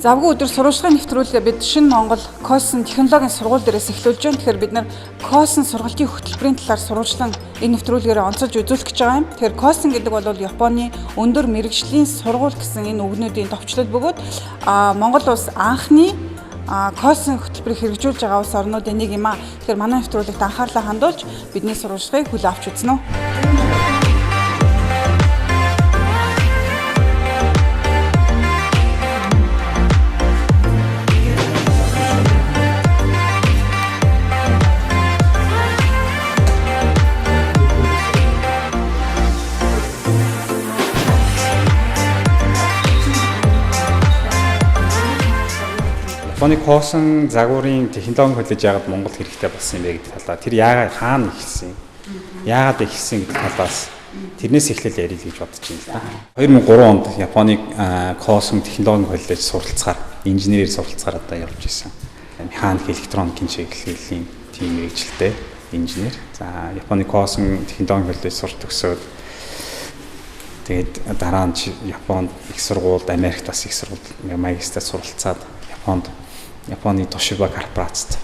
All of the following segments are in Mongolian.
Завгүй өдөр сурвалжлагын нэвтрүүлгээ бид шинэ Монгол Коосэн технологийн сургууль дээрээс эхлүүлж байна. Тэгэхээр бид нар Коосэн сургалтын хөтөлбөрийн талаар сурвалжлан энэ нэвтрүүлгээрээ онцолж үзүүлэх гэж байгаа юм. Тэгэхээр Коосэн гэдэг бол Японы өндөр мэргэжлийн сургууль гэсэн энэ үгнүүдийн товчлол бөгөөд Монгол улс анхны Коосэн хөтөлбөрийг хэрэгжүүлж байгаа улс орнуудын нэг юм аа. Тэгэхээр манай нэвтрүүлэгт анхаарлаа хандуулж бидний сурвалжлагыг хүлээн авч үзнэ үү. Японы Коосэн загварын технологийн коллеж яагаад Монголд хэрэгтэй болсон юм бэ гэдэг талаа тэр яагаад хаана эхэлсэн яагаад эхэлсэн гэдэг талаас тэрнээс эхлэл ярил гэж бодож байна л да. 2003 онд Японы Коосэн технологийн коллеж суралцахаар инженерээр суралцахаар одоо явж ирсэн. Механик, электроникийн чиглэлийн тийм мэргэжилтэй инженер. За Японы Коосэн технологийн коллеж сурч төгсөөд тэгээд дараа нь Японд их сургуульд, Америкт бас их сургуульд магистрт суралцаад Японы Toshiba корпорацид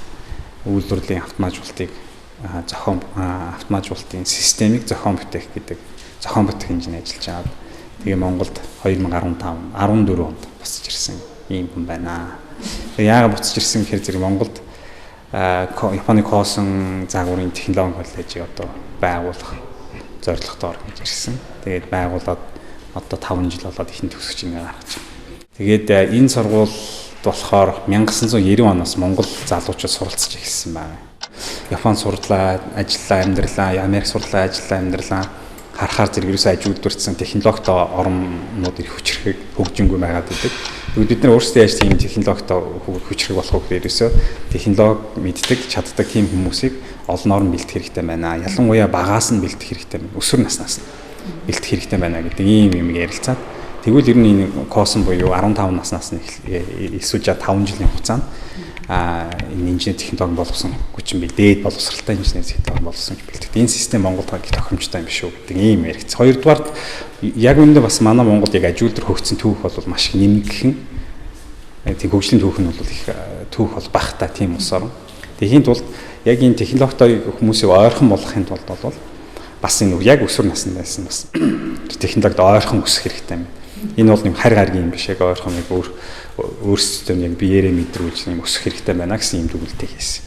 үйлдвэрлэлийн автоматжуулалтыг автоматжуулалтын системийг зохион бүтээх гэдэг зохион бүтээх инженер ажиллаж байгаа. Тэгээ Монголд 2014 онд буцаж ирсэн ийм хүн байна. Тэгээ яагаад буцаж ирсэн гэхээр зэрэг Монголд Японы Коосэн загварын технологийн коллежийг одоо байгуулах зорилготойор гэж ирсэн. Тэгээд байгуулад одоо 5 жил болоод ихэнх төгсөгч ингээ гаргаж байна. Тэгээд энэ сургууль болохоор 1990 оноос Монгол залуучууд суралцж эхэлсэн байна. Японд сурлаа, ажиллаа, амьдралаа, Америк сурлаа, ажиллаа, амьдралаа харахаар зэрэг ерөөсөө ажилдварцсан технологитой орнууд их хүчрэх хөгжингүй байгаад байдаг. Бид нар өөрсдөө яаж тийм технологитой хүчрэх болох вэ гэхээр ерөөсөө технологи мэддэг, чаддаг тийм хүмүүсийг олноор нь бэлтгэх хэрэгтэй байна. Ялангуяа багаас нь бэлтгэх хэрэгтэй байна. Өсвөр наснаас нь бэлтгэх хэрэгтэй байна гэдэг ийм юм ярилцаад тэгвэл ер нь энэ Коосэн буюу 15 наснаас нь эсвэл 5 жилийн хугацаанд энэ инженер технологи боловсон хүчин бий дээд боловсралтай инженер технологи боловсон гэж бэлтгэдэг. Энэ систем Монголд их тохиромжтой юм биш үү гэдэг ийм яригц. Хоёрдугаар яг үүндээ бас манай Монголд яг ажилтар хөгжсөн түүх бол маш нэмэгхэн. Тэг хөгжлийн түүх нь бол их түүх бол багтаа тийм ус орн. Тэхийн тулд яг энэ технологитой хүмүүсийг ойрхон болгохын тулд бол бас энэ яг өсвөр наснд байсан бас технологид ойрхон өсөх хэрэгтэй юм. Энэ бол нэг харь гаргийн юм биш яг ойрхон нэг өөрсдөө яг биеэрээ мэдрүүлж нэг өсөх хэрэгтэй байна гэсэн юм дүгнэлтийг хийсэн.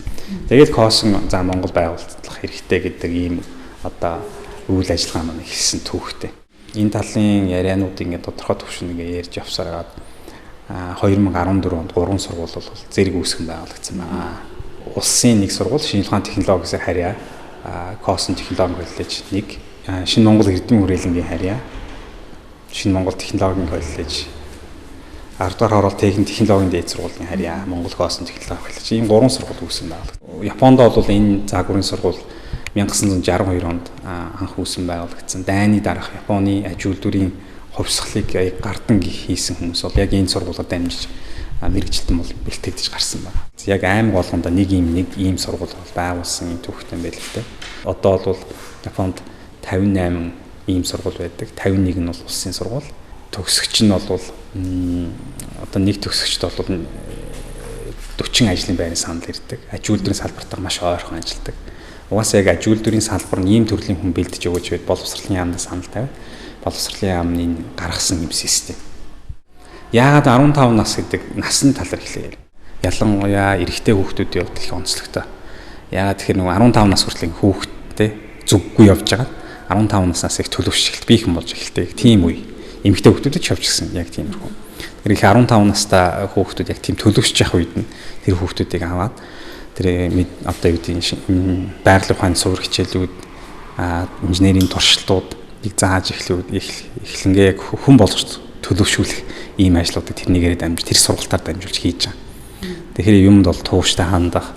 Тэгээд Коосэн за Монгол байгууллах хэрэгтэй гэдэг ийм одоо үйл ажиллагаа маань хийсэн түүхтэй. Энэ талын ярианууд ингээд тодорхой төвшин ингээд ярьж явсараад 2014 онд 3 сургууль бол зэрэг үүсгэн байгуулагдсан байна. Улсын нэг сургууль шинэ ухааны технологиос харьяа Коосэн технологийн коллеж нэг шинэ Монгол эрдэмтэн хүрээлэнгийн харьяа шинэ Монгол технологийн коллеж 10 дахь орол техник технологийн дээд сургуулийн харьяа Монгол Коосэн технологийн коллеж ийм 3 сургууль үүсгэн байгуулагдсан. Японд бол энэ загварын сургууль 1962 онд анх үүсгэн байгуулагдсан. Дайны дараах Японы аж үйлдвэрийн хувьсгалыг гардан хийсэн хүмүүс бол яг энэ сургуулиуд дамжиж мэргэжилтэн бол бэлтгэж гарсан байна. Яг аймаг болгонд нэг ийм сургууль бол байгуулсан юм түүхтэй байл л дээ. Одоо бол Японд 58 ийм сургууль байдаг. 51 нь бол улсын сургууль. Төгсөгч нь бол одоо нэг төгсөгчд бол 40 ажлын байрны санал ирдэг. Аж үйлдвэрийн салбартаа маш ойрхон ажилладаг. Угаасаа яг аж үйлдвэрийн салбар нь ийм төрлийн хүн бэлдэж өгөөж байд боловсролын яамны санал тавиад боловсролын яамны гаргасан юм систем. Яагаад 15 нас гэдэг насны талаар хэлээ. Ялангуяа эрэгтэй хүүхдүүдийн хувьд их онцлогтой. Яагаад тэгэхээр нэг 15 нас хүртэл хүүхдтэй зүггүй явж байгаа. 15 наснаас их төлөвш эхэлт би хэн болж эхэлдэг. Тийм үе. Эмэгтэй хүүхдүүдэд ч явж гисэн яг тиймэрхүү. Тэр их 15 настай хүүхдүүд яг тийм төлөвшж явах үед нь тэр хүүхдүүдийг аваад тэр одоо юу гэдэг байгалийн ухааны сувар хичээлүүд инженерийн туршилтуудыг зааж эхлэнгээ хүн болгож төлөвшүүлэх ийм ажлуудыг тэрнийгээр дамжиж тэр сургалтаар дамжуулж хийж байгаа. Тэгэхээр юмд бол тууштай хандах,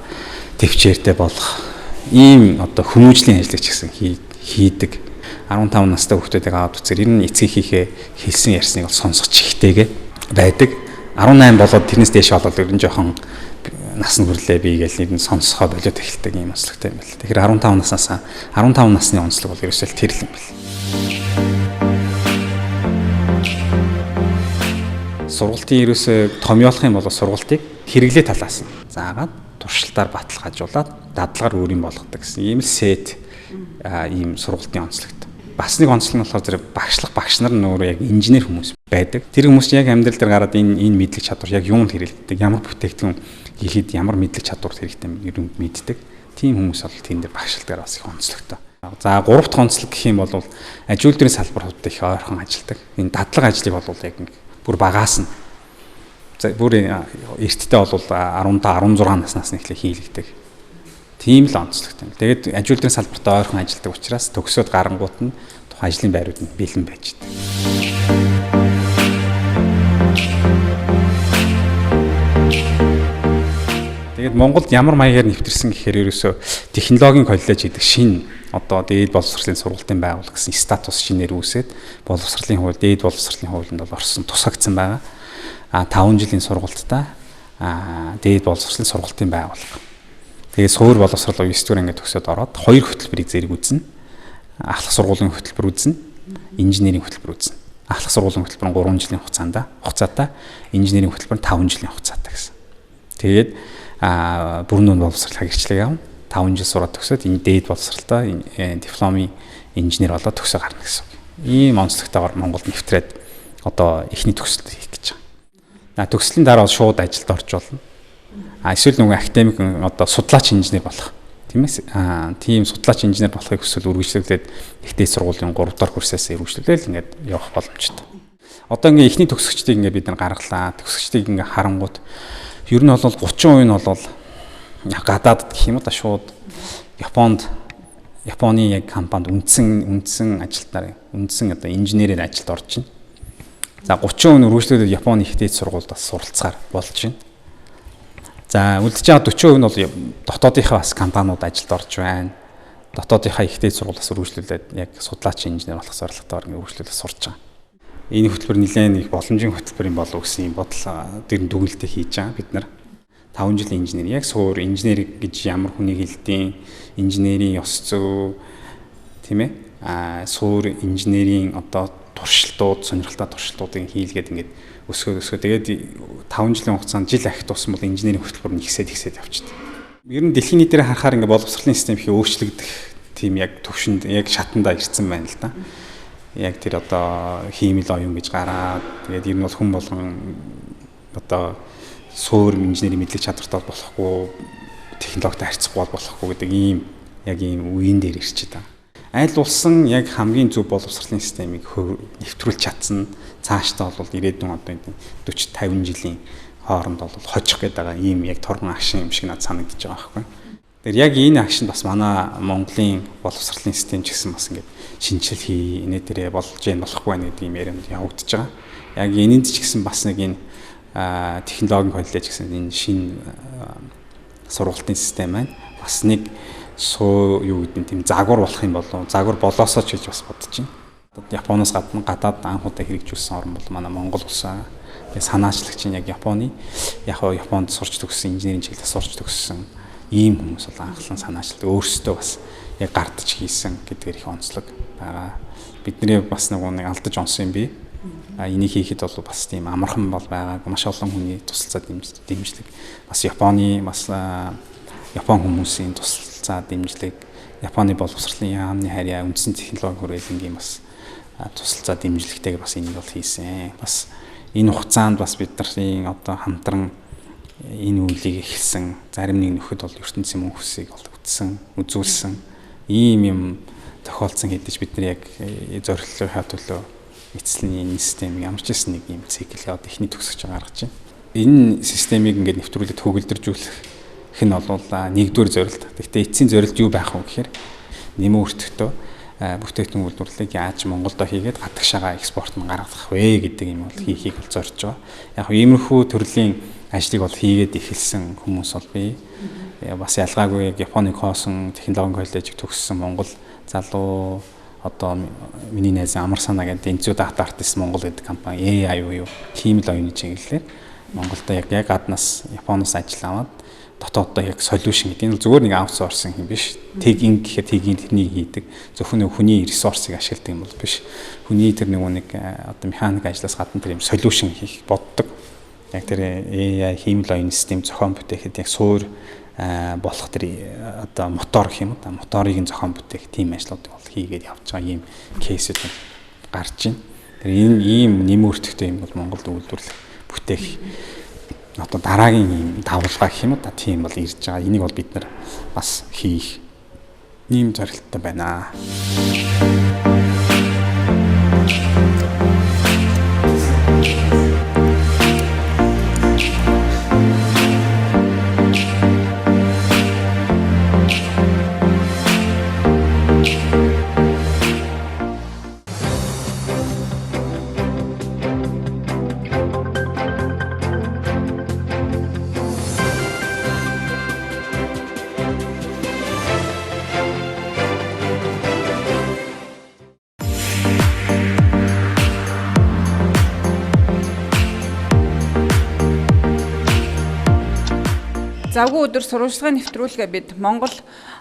төвчээртэй болох ийм одоо хүмүүжлийн ажлыг ч гэсэн хийдэг. 15 настай хүүхдүүдийг аваад үзэр ер нь эцэг хийхээ хэлсэн ярьсныг бол сонсох чихтэйгээ байдаг. 18 болоод тэрнээс дээш болоод ер нь жоохон нас нь хүрлээ би гээл нэг нь сонсохоо болоод эхэлдэг юм онцлогтой юм байна. Тэгэхээр 15 насны онцлог бол ерөөсөө тэр л юм байна. сургалтын ерөөсөө томьёолох юм бол сургалтыг хэрэглээ талаас нь заагаад туршилтаар баталгаажуулаад дадлагаар өөрийн болгодог гэсэн ийм л сет ийм сургалтын онцлогт. Бас нэг онцлог нь болохоор зэрэг багш нар нөөрэ яг инженер хүмүүс байдаг. Тэр хүмүүс яг амьдрал дээр гараад энэ мэдлэг чадвар яг юунд хэрэглэдэг, ямар бүтээгдэхүүн хийхэд ямар мэдлэг чадвар хэрэгтэй юм мэддэг. Тийм хүмүүс бол тийм дээр багшилтаар бас их онцлогтой. За 3 дахь онцлог гэх юм бол аж үйлдвэрийн салбарт их ойрхон ажилладаг. Энэ дадлага ажлыг бол яг бүр багаас нь за бүр эртдээ бол 15 16 наснаас нь эхлээ хийлэгдэг. Тийм л онцлогтой. Тэгээд аж үйлдвэрийн салбарт ойрхон ажилладаг учраас төгсөөд гарангуут нь тухайн ажлын байрууд нь бэлэн байж байгаа. Тэгээд Монголд ямар маягаар нэвтэрсэн гэхээр ерөөсөө технологийн коллеж гэдэг шинэ одоо дээд боловсролын сургалтын байгуул гэсэн статус шинээр үүсээд боловсролын хууль, дээд боловсролын хуулинд бол орсон тусгагдсан байгаа. 5 жилийн сургалттай дээд боловсролын сургалтын байгууллага. Тэгээд суур боловсрол 9 дугаар ангид төгсөөд ороод 2 хөтөлбөрийг зэрэг үзнэ. Ахлах сургуулийн хөтөлбөр үзнэ, инженерийн хөтөлбөр үзнэ. Ахлах сургуулийн хөтөлбөр нь 3 жилийн хугацаатай, инженерийн хөтөлбөр нь 5 жилийн хугацаатай гэсэн. Тэгээд бүрэн боловсрол хагирчлыг авна. 5 жил сураад төгсөөд энэ дээд боловсролтой дипломын инженер болоод төгсөө гарна гэсэн. Ийм онцлогтойгоор Монголд нэвтрээд одоо эхний төгсөлт хийх гэж байгаа. Төгслийн дараа шууд ажилд орж болно. Эсвэл нөгөө академик одоо судлаач инженер болох. Тиймээс тийм судлаач инженер болохыг хүсвэл үргэлжлүүлээд ихтэй сургуулийн 3 дахь курсаас үргэлжлүүлээл ингээд явах боломжтой. Одоо ингээд эхний төгсөгчдийг ингээд бид нар гаргалаа. Төгсөгчдийг ингээд харангуут ер нь бол 30% нь бол гадаадд гэх юм уу да шууд Японы яг компанид үндсэн ажилтнаар үндсэн одоо инженерээр ажилд орж байна. За 30% нь үргэлжлүүлээд Японы ихтэй сургуульд бас суралцахаар болж байна. За үлдэж байгаа 40% нь бол дотоодынхаа бас компаниуд ажилд орж байна. Дотоодынхаа ихтэй сургуулиас үргэлжлүүлээд яг судлаач инженер болох зорилготойгоор үргэлжлүүлээд сурч байгаа. Энэ хөтөлбөр нэлээд их боломжийн хөтөлбөр юм болов гэсэн бодол дээр дүгнэлтээ хийж байгаа бид нар. 5 жилийн инженер яг суур инженер гэж ямар хүнийг хэлдэг, инженерийн ёс зүй тийм ээ суур инженерийн одоо туршилтууд, сонирхолтой туршилтуудыг хийлгээд ингээд өсгөө тэгээд 5 жилийн хугацаанд жил ахих тусам бол инженерийн хөтөлбөр нь ихсээд явчихдаг. Ер нь дэлхийн нийтээр харахаар ингээд боловсролын систем их өөрчлөгдөх тийм яг төвшөнд яг шатанда ирсэн байна л да. Яг тэр одоо хиймэл оюун гэж гараад тэгээд ер нь бол хүн болгон одоо суур инженерийн мэдлэг чадвартай болохгүй, технологитой харьцахгүй болохгүй гэдэг ийм үеийн дээр ирчээд байгаа. Аль улсын яг хамгийн зөв боловсролын системийг нэвтрүүлж чадсан цаашдаа бол ирээдүйн одоо 40-50 жилийн хооронд бол хожих гэдэг байгаа ийм яг торгон агшин юм шиг надад санагдаж байгаа байхгүй. Тэгэхээр яг энэ агшинд бас манай Монголын боловсролын систем ч гэсэн бас ингээд шинжил хийнэ тэрэ болж гэн болохгүй байна гэдэг юм ярианд явагдаж байгаа. Яг энэнд ч гэсэн бас нэг энэ технологийн коллеж гэсэн энэ шинэ сургалтын систем байна. Бас нэг юу гэдэг нь тийм загвар болох юм болов. Загвар болоосоо ч гэж бас бодож байна. Японоос гадна гадаад анхудаа хэрэгжүүлсэн орн бол манай Монгол улсаа. Тэгээ санаачлагч нь яг Японы Японд сурч төгссөн инженерийн чиглэлээр сурч төгссөн ийм хүмүүс бол анхлан санаачлагд өөрсдөө бас яг гардаж хийсэн гэдгээр их онцлог байгаа. Бидний бас нэг алдаж онсон юм би. Энийг хийхэд бол бас тийм амархан бол байгаа. Маш олон хүний тусалцаа дэмжлэг. Бас Японы Япон хүмүүсийн тусалцаа дэмжлэг, Японы боловсролын яамны харьяа, үндсэн технологи хүрээлэнгийн бас тусалцаа дэмжлэгтэйг бас энийг бол хийсэн. Бас энэ хугацаанд бас бидний одоо хамтран энэ үйлийг эхэлсэн. Зарим нэг нөхөд бол ертөнцийн мөн хүсийг бол үзүүлсэн. Ийм юм тохиолдсон хэдиж бид нар яг зорилгын төлөө эцэслэний системийг ямар ч гэсэн нэг юм цикл яваад эхний төгсөж гаргаж байна. Энэ системийг ингээд нэвтрүүлээд хөгөлдөржүүлэх нь бол нэгдүгээр зорилт. Гэхдээ эцсийн зорилт юу байх вэ гэхээр нэмэн өртөхдөө бүтээгдэхүүн үйлдвэрлэлийг яаж Монголдо хийгээд гадагшаага экспорт нь гаргах вэ гэдэг юм бол хийхийг бол зорж байгаа. Яг иймэрхүү төрлийн ажлыг бол хийгээд эхэлсэн хүмүүс бол би бас ялгаагүй Японы Коосэн технологийн коллежийг төгссөн Монгол залуу одоо миний найз амар санаа гэдэг энэзүү дата артист Монгол гэдэг компани AI юу тийм л оюуны чиглэлээр Монголдо яг гаднаас Японоос ажил аваад дотооддоо яг solution гэдэг нь зүгээр нэг аутсорсинг юм биш. Тегин гэхээр тегин тэрнийг хийдэг. Зөвхөн хүний ресурсыг ашигладаг юм бол биш. Хүний тэр нэг одоо механик ажлаас гадна тэр юм solution хийх боддог. Яг тэр AI хиймэл оюуны систем зохион бүтээхэд яг суур болох тэр одоо мотор гэх юм уу. Моторыг нь зохион бүтээх тийм ажлуудыг бол хийгээд явж байгаа ийм кейсүүд гарч байна. Тэр ийм нэмэртэгтэй юм бол Монголд үйлдвэрлэх бүтээх одоо дараагийн ийм давлгаа гэх юм уу. Тийм бол ирж байгаа. Энийг бол бид нар бас хийх ийм зорилттой байна. Завгүй өдөр сурвалжлагын нэвтрүүлгээ бид Монгол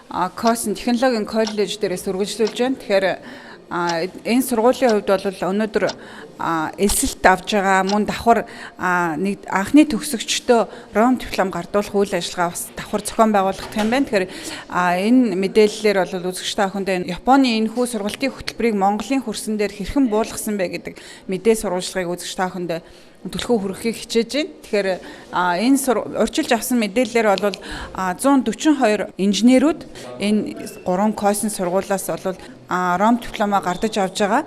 Коосэн технологийн коллеж дээрээс үргэлжлүүлж байна. Тэгэхээр энэ сургуулийн хувьд бол өнөөдөр эсэлт авж байгаа мөн давхар нэг анхны төгсөгчдөө ром диплом гардуулах үйл ажиллагаа бас давхар зохион байгуулах юм байна. Тэгэхээр энэ мэдээллээр бол үзэгчтэй охиндоо Японы энэ хүү сургалтын хөтөлбөрийг Монголын хөрсөн дээр хэрхэн буулгасан бэ гэдэг мэдээ сурвалжлагыг үзэгчтэй охиндоо төлхөө хүргэхийг хичээж байна. Тэгэхээр энэ урьдчилж авсан мэдээллээр бол 142 инженерүүд энэ 3 Коосэн сургуулиас бол ром дипломоо гардаж авж байгаа.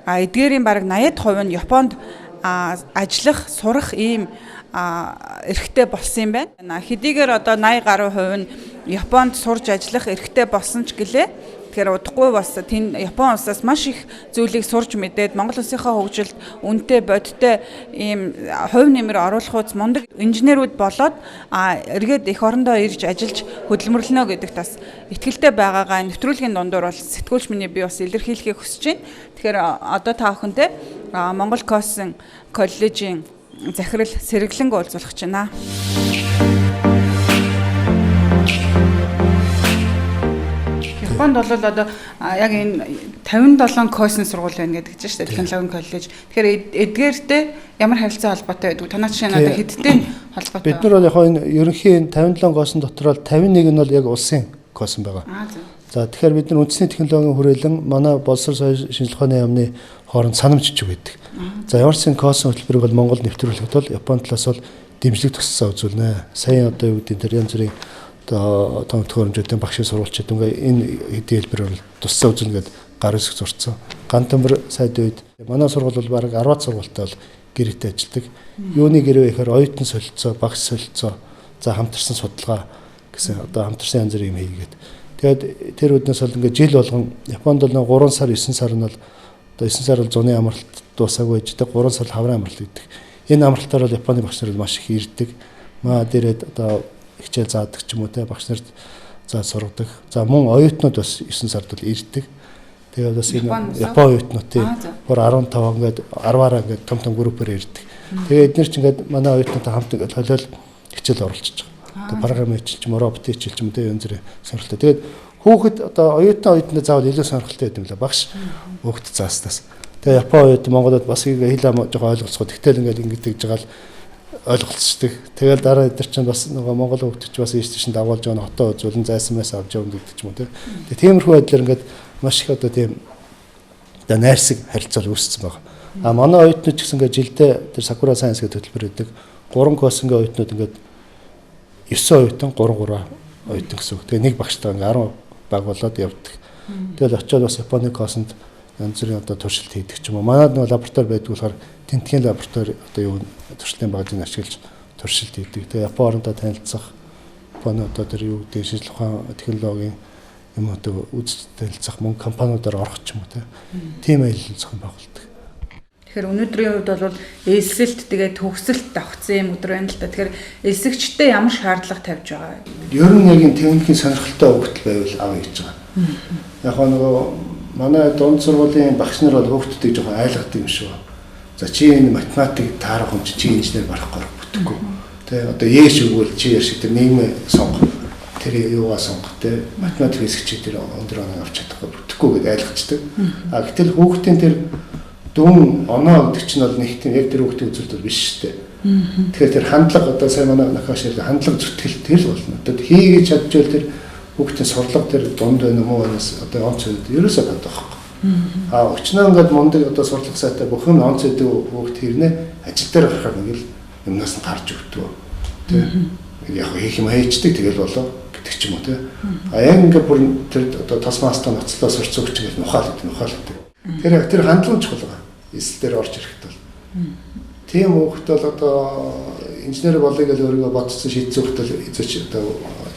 Эдгээрийн бараг 80% нь Японд ажиллах, сурах ийм эрхтэй болсон юм байна. Хэдийгээр одоо 80 гаруй хувь нь Японд сурж ажиллах эрхтэй болсон ч гэлээ. Тэгэхээр удахгүй бас тэнд Япон улсаас маш их зүйлийг сурж мэдээд Монгол улсынхаа хөгжилд үнэтэй бодиттой ийм хувь нэмэр оруулах үз мундаг инженерүүд болоод эргээд эх орондоо ирж ажиллаж хөдөлмөрлөнө гэдэгт бас итгэлтэй байгаагаа нэвтрүүлгийн дундуур бол сэтгүүлч миний би бас илэрхийлэхийг хүсэж байна. Тэгэхээр одоо та бүхэнтэй Монгол Коосэн коллежийн захирал сэргэлэнг уулзуулах гэж байна. Японд бол одоо яг энэ 57 Коосэн сургууль байна гэдэг чинь шүү дээ, технологийн коллеж. Тэгэхээр эдгээртэй ямар харилцаа холбоотой байдаг? Танай жишээ нь одоо хэдтэй холбоотой? Бид нар бол яг энэ ерөнхийн 57 Коосэн дотор бол 51 нь бол яг улсын Коосэн байгаа. За тэгэхээр бид нар үндэсний технологийн хүрээлэн манай боловсрол соёл шинжилгээ ухааны яамны хооронд санамжч өгдөг. За ямар ч Коосэн хөтөлбөрийг бол Монгол нэвтрүүлэхэд бол Японы талаас бол дэмжлэг төсөлсөн үзүүлнэ. Сая одоо юу гэдэг тэр янз бүрийн одоо томтгоомжуудын багшийн сурвалжууд ингээ энэ хэдийн хэлбэр бол тусцаа үзүүлнэ гэд гар үсэг зурцсан. Гантамбар сайд үед манай сургууль бол бараг 10 сургуультай бол гэрээтэй ажилладаг. Юуны гэрээ гэхээр оюутан солилцоо, багш солилцоо, за хамтарсан судалгаа гэсэн одоо хамтарсан янз бүрийн юм хийгээд. Тэгээд тэр үднээс бол ингээ жил болгон Японд бол 3 сар 9 сар нь бол одоо 9 сар бол зуны амралт дуусаагүй иждэг, 3 сар хаврын амралт гэдэг. Энэ амралтаар бол Японы багш нар маш их ирдэг. Маа дээрээ одоо хичээл заадаг ч юм уу те багш нарт заа сургадаг. За мөн оюутнууд бас 9 сард бол ирдэг. Тэгээд бас энэ Япон оюутнууд тийм бүр 15 ингээд 10-аараа ингээд том группээр ирдэг. Тэгээд эдгээр ч ингээд манай оюутнуудтай хамт ингээд холиол хичээл оруулчихж байгаа. Тэгээд програм хийчих юм, робот хийчих юм те янз бүрийн сонирхолтой. Тэгээд хүүхэд одоо оюутнууд заавал илүү сонирхолтой байд юм лээ багш хүүхэд зааснаас. Тэгээд Япон оюут Монголд бас хэл ам жоохон ойлголцоход тэгтэл ингээд ингэж байгаа л ойлголцдог. Тэгэл дараа эдгээр чинь бас нөгөө Монгол хөгтөч бас ийш тийш дагуулж байгаа хотоо үзүүлэн зайсан мэс авч явна гэдэг ч юм уу тийм. Тэгээ тиймэрхүү байдлаар ингээд маш их одоо тийм одоо найрсаг харилцаа үүссэн байна. А манай оюутнууд ч гэсэн ингээд жилдээ тэр Sakura Science гэдэг хөтөлбөр өгдөг. 3 Кооsenгийн оюутнууд ингээд 9 оюутан 3 оюутан гэсэн үг. Тэгээ нэг багштай ингээд 10 баг болоод явдаг. Тэгэл очиод бас Японы Коосенд янз бүрийн одоо туршилт хийдэг ч юм уу. Манайд нэг лаборатори байдаг болохоор тентгийн лаборатори одоо юу туршлын багжийг ашиглаж туршилт хийдэг. Тэгээ Япон орондоо танилцах Японы одоо тэр юу гэдэг шинжилгээ ухаан технологийн юм одоо үзэж танилцах мөн компаниудаар орох ч юм уу тийм аялал зохион байгуулдаг. Тэгэхээр өнөөдрийн хувьд бол эсэлт тэгээд төгсөлт давхцсан юм өдөр байна л да. Тэгэхээр эсэгчтэй ямар шаардлага тавьж байгаа вэ? Ер нь яг энэ техникийн сонирхолтой хөгжил байвал авъя гэж байгаа. Яг нөгөө манай дунд сургуулийн багш нар бол хүүхдүүдийг жоохон айлгадаг юм шиг байна. За чи энэ математик таарах юм чи инженер барахгүй бүтэхгүй. Тэ одоо ээш өгвөл чи яар шиг тэр нийгмээ сонго. Тэр юугаа сонго тэ математик хэсэг чи тэр өндөр оноо авч чадахгүй бүтэхгүй гэдээ айлгачдаг. А гэтэл хүүхдийн тэр дүн оноо гэдэг чинь бол нэг тийм яг тэр хүүхдийн үзүүлэлт биш шүү дээ. Тэгэхээр тэр хандлага одоо сайн манай нахаш хандлага зүтгэл тэр л болно. Одоо хийгэж чадчихвал тэр хүүхдийн сурлага тэр дунд байна уу манаас одоо онц үед ерөөсөө гадах байхгүй. Өчнөө ингээд мундаг одоо сурлага сайтай бүх юм онц үед хүүхд хэрнээ ажил дээр гарахаар нэг л юмнаас нь гарч өгдөг. Тэ. Яг хийх юм хийчдэг тэгэл болоо гэдэг ч юм уу тэ. Яг ингээд бүр тэр одоо тос мастаа ноцлоо сурцуугч гэж нухаал гэдэг. Тэр хандлага чухал байгаа. Эсэл дээр орж ирэхэд бол. Тийм хүүхэд бол одоо инженер болъё гэж өөрийгөө бодсон шийдсэн хүүхэд бол эзэж одоо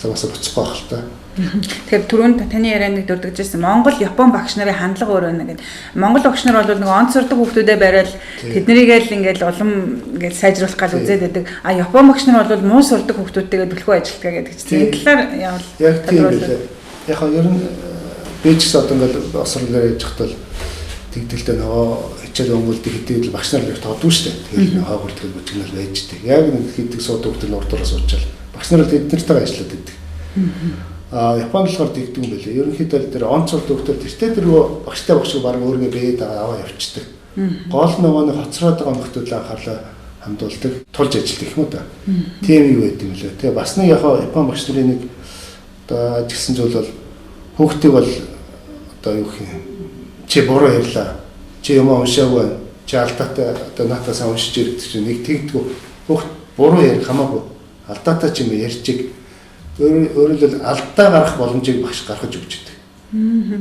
замаасаа буцахгүй байх л та. Тэгэхээр түрүүнд таны ярианд дурдгажсэн Монгол, Япон багш нарын хандлага өөр байна гэдэг. Монгол багш нар бол нэг онц сурдаг хүүхдүүдэд бариад тэднэрийгээ л ингээл улам ингээл сайжруулах гал үзээд байдаг. Япон багш нар бол муу сурдаг хүүхдүүдтэйгээ төлхөө ажилладаг гэдэг чинь. Энэ талаар явал. Яг тийм үү. Яг нь ер нь би ч гэсэн одоо ингээл осрлоор яж хатвал тэгдэлтэй нөгөө хичээл өнгөлдөг хэдийд багш нар их тодгүй шүү дээ. Тэгэхээр хаа хүртэл бүжигнэл байждаг. Яг нэг хийдэг суудаг хүүхдүүд нь урдуураас уучаал. Багш нар л эднэртэйгээ ажиллаад байдаг. Японд болохоор тэгдэг юм байлээ. Ерөнхийдөө тэр онцолд хүүхдүүд тэртээ тэр багштай багш баг өөргөө бээд аваа явчихдаг. Гол нөгөө нэг хоцроод байгаа хүүхдүүд л анхаарлаа хандуулдаг, тулж ажилладаг юм уу да. Тийм юу байд юм лээ. Тэгээ бас нэг яг Япон багш нарын нэг одоо ажигласан зүйл бол хүүхдийг бол одоо юу гэх юм чи буруу ярьлаа. Чи юм уншаагүй. Чи алдаатай одоо наатаас уншиж ирдэг чинь нэг тэгдэггүй. Хүүхд буруу ярих хамаагүй. Алдаатай ч юм ярьчих. Өөрөлдөл алдаа гарах боломжийг багш гаргаж өгч идэг.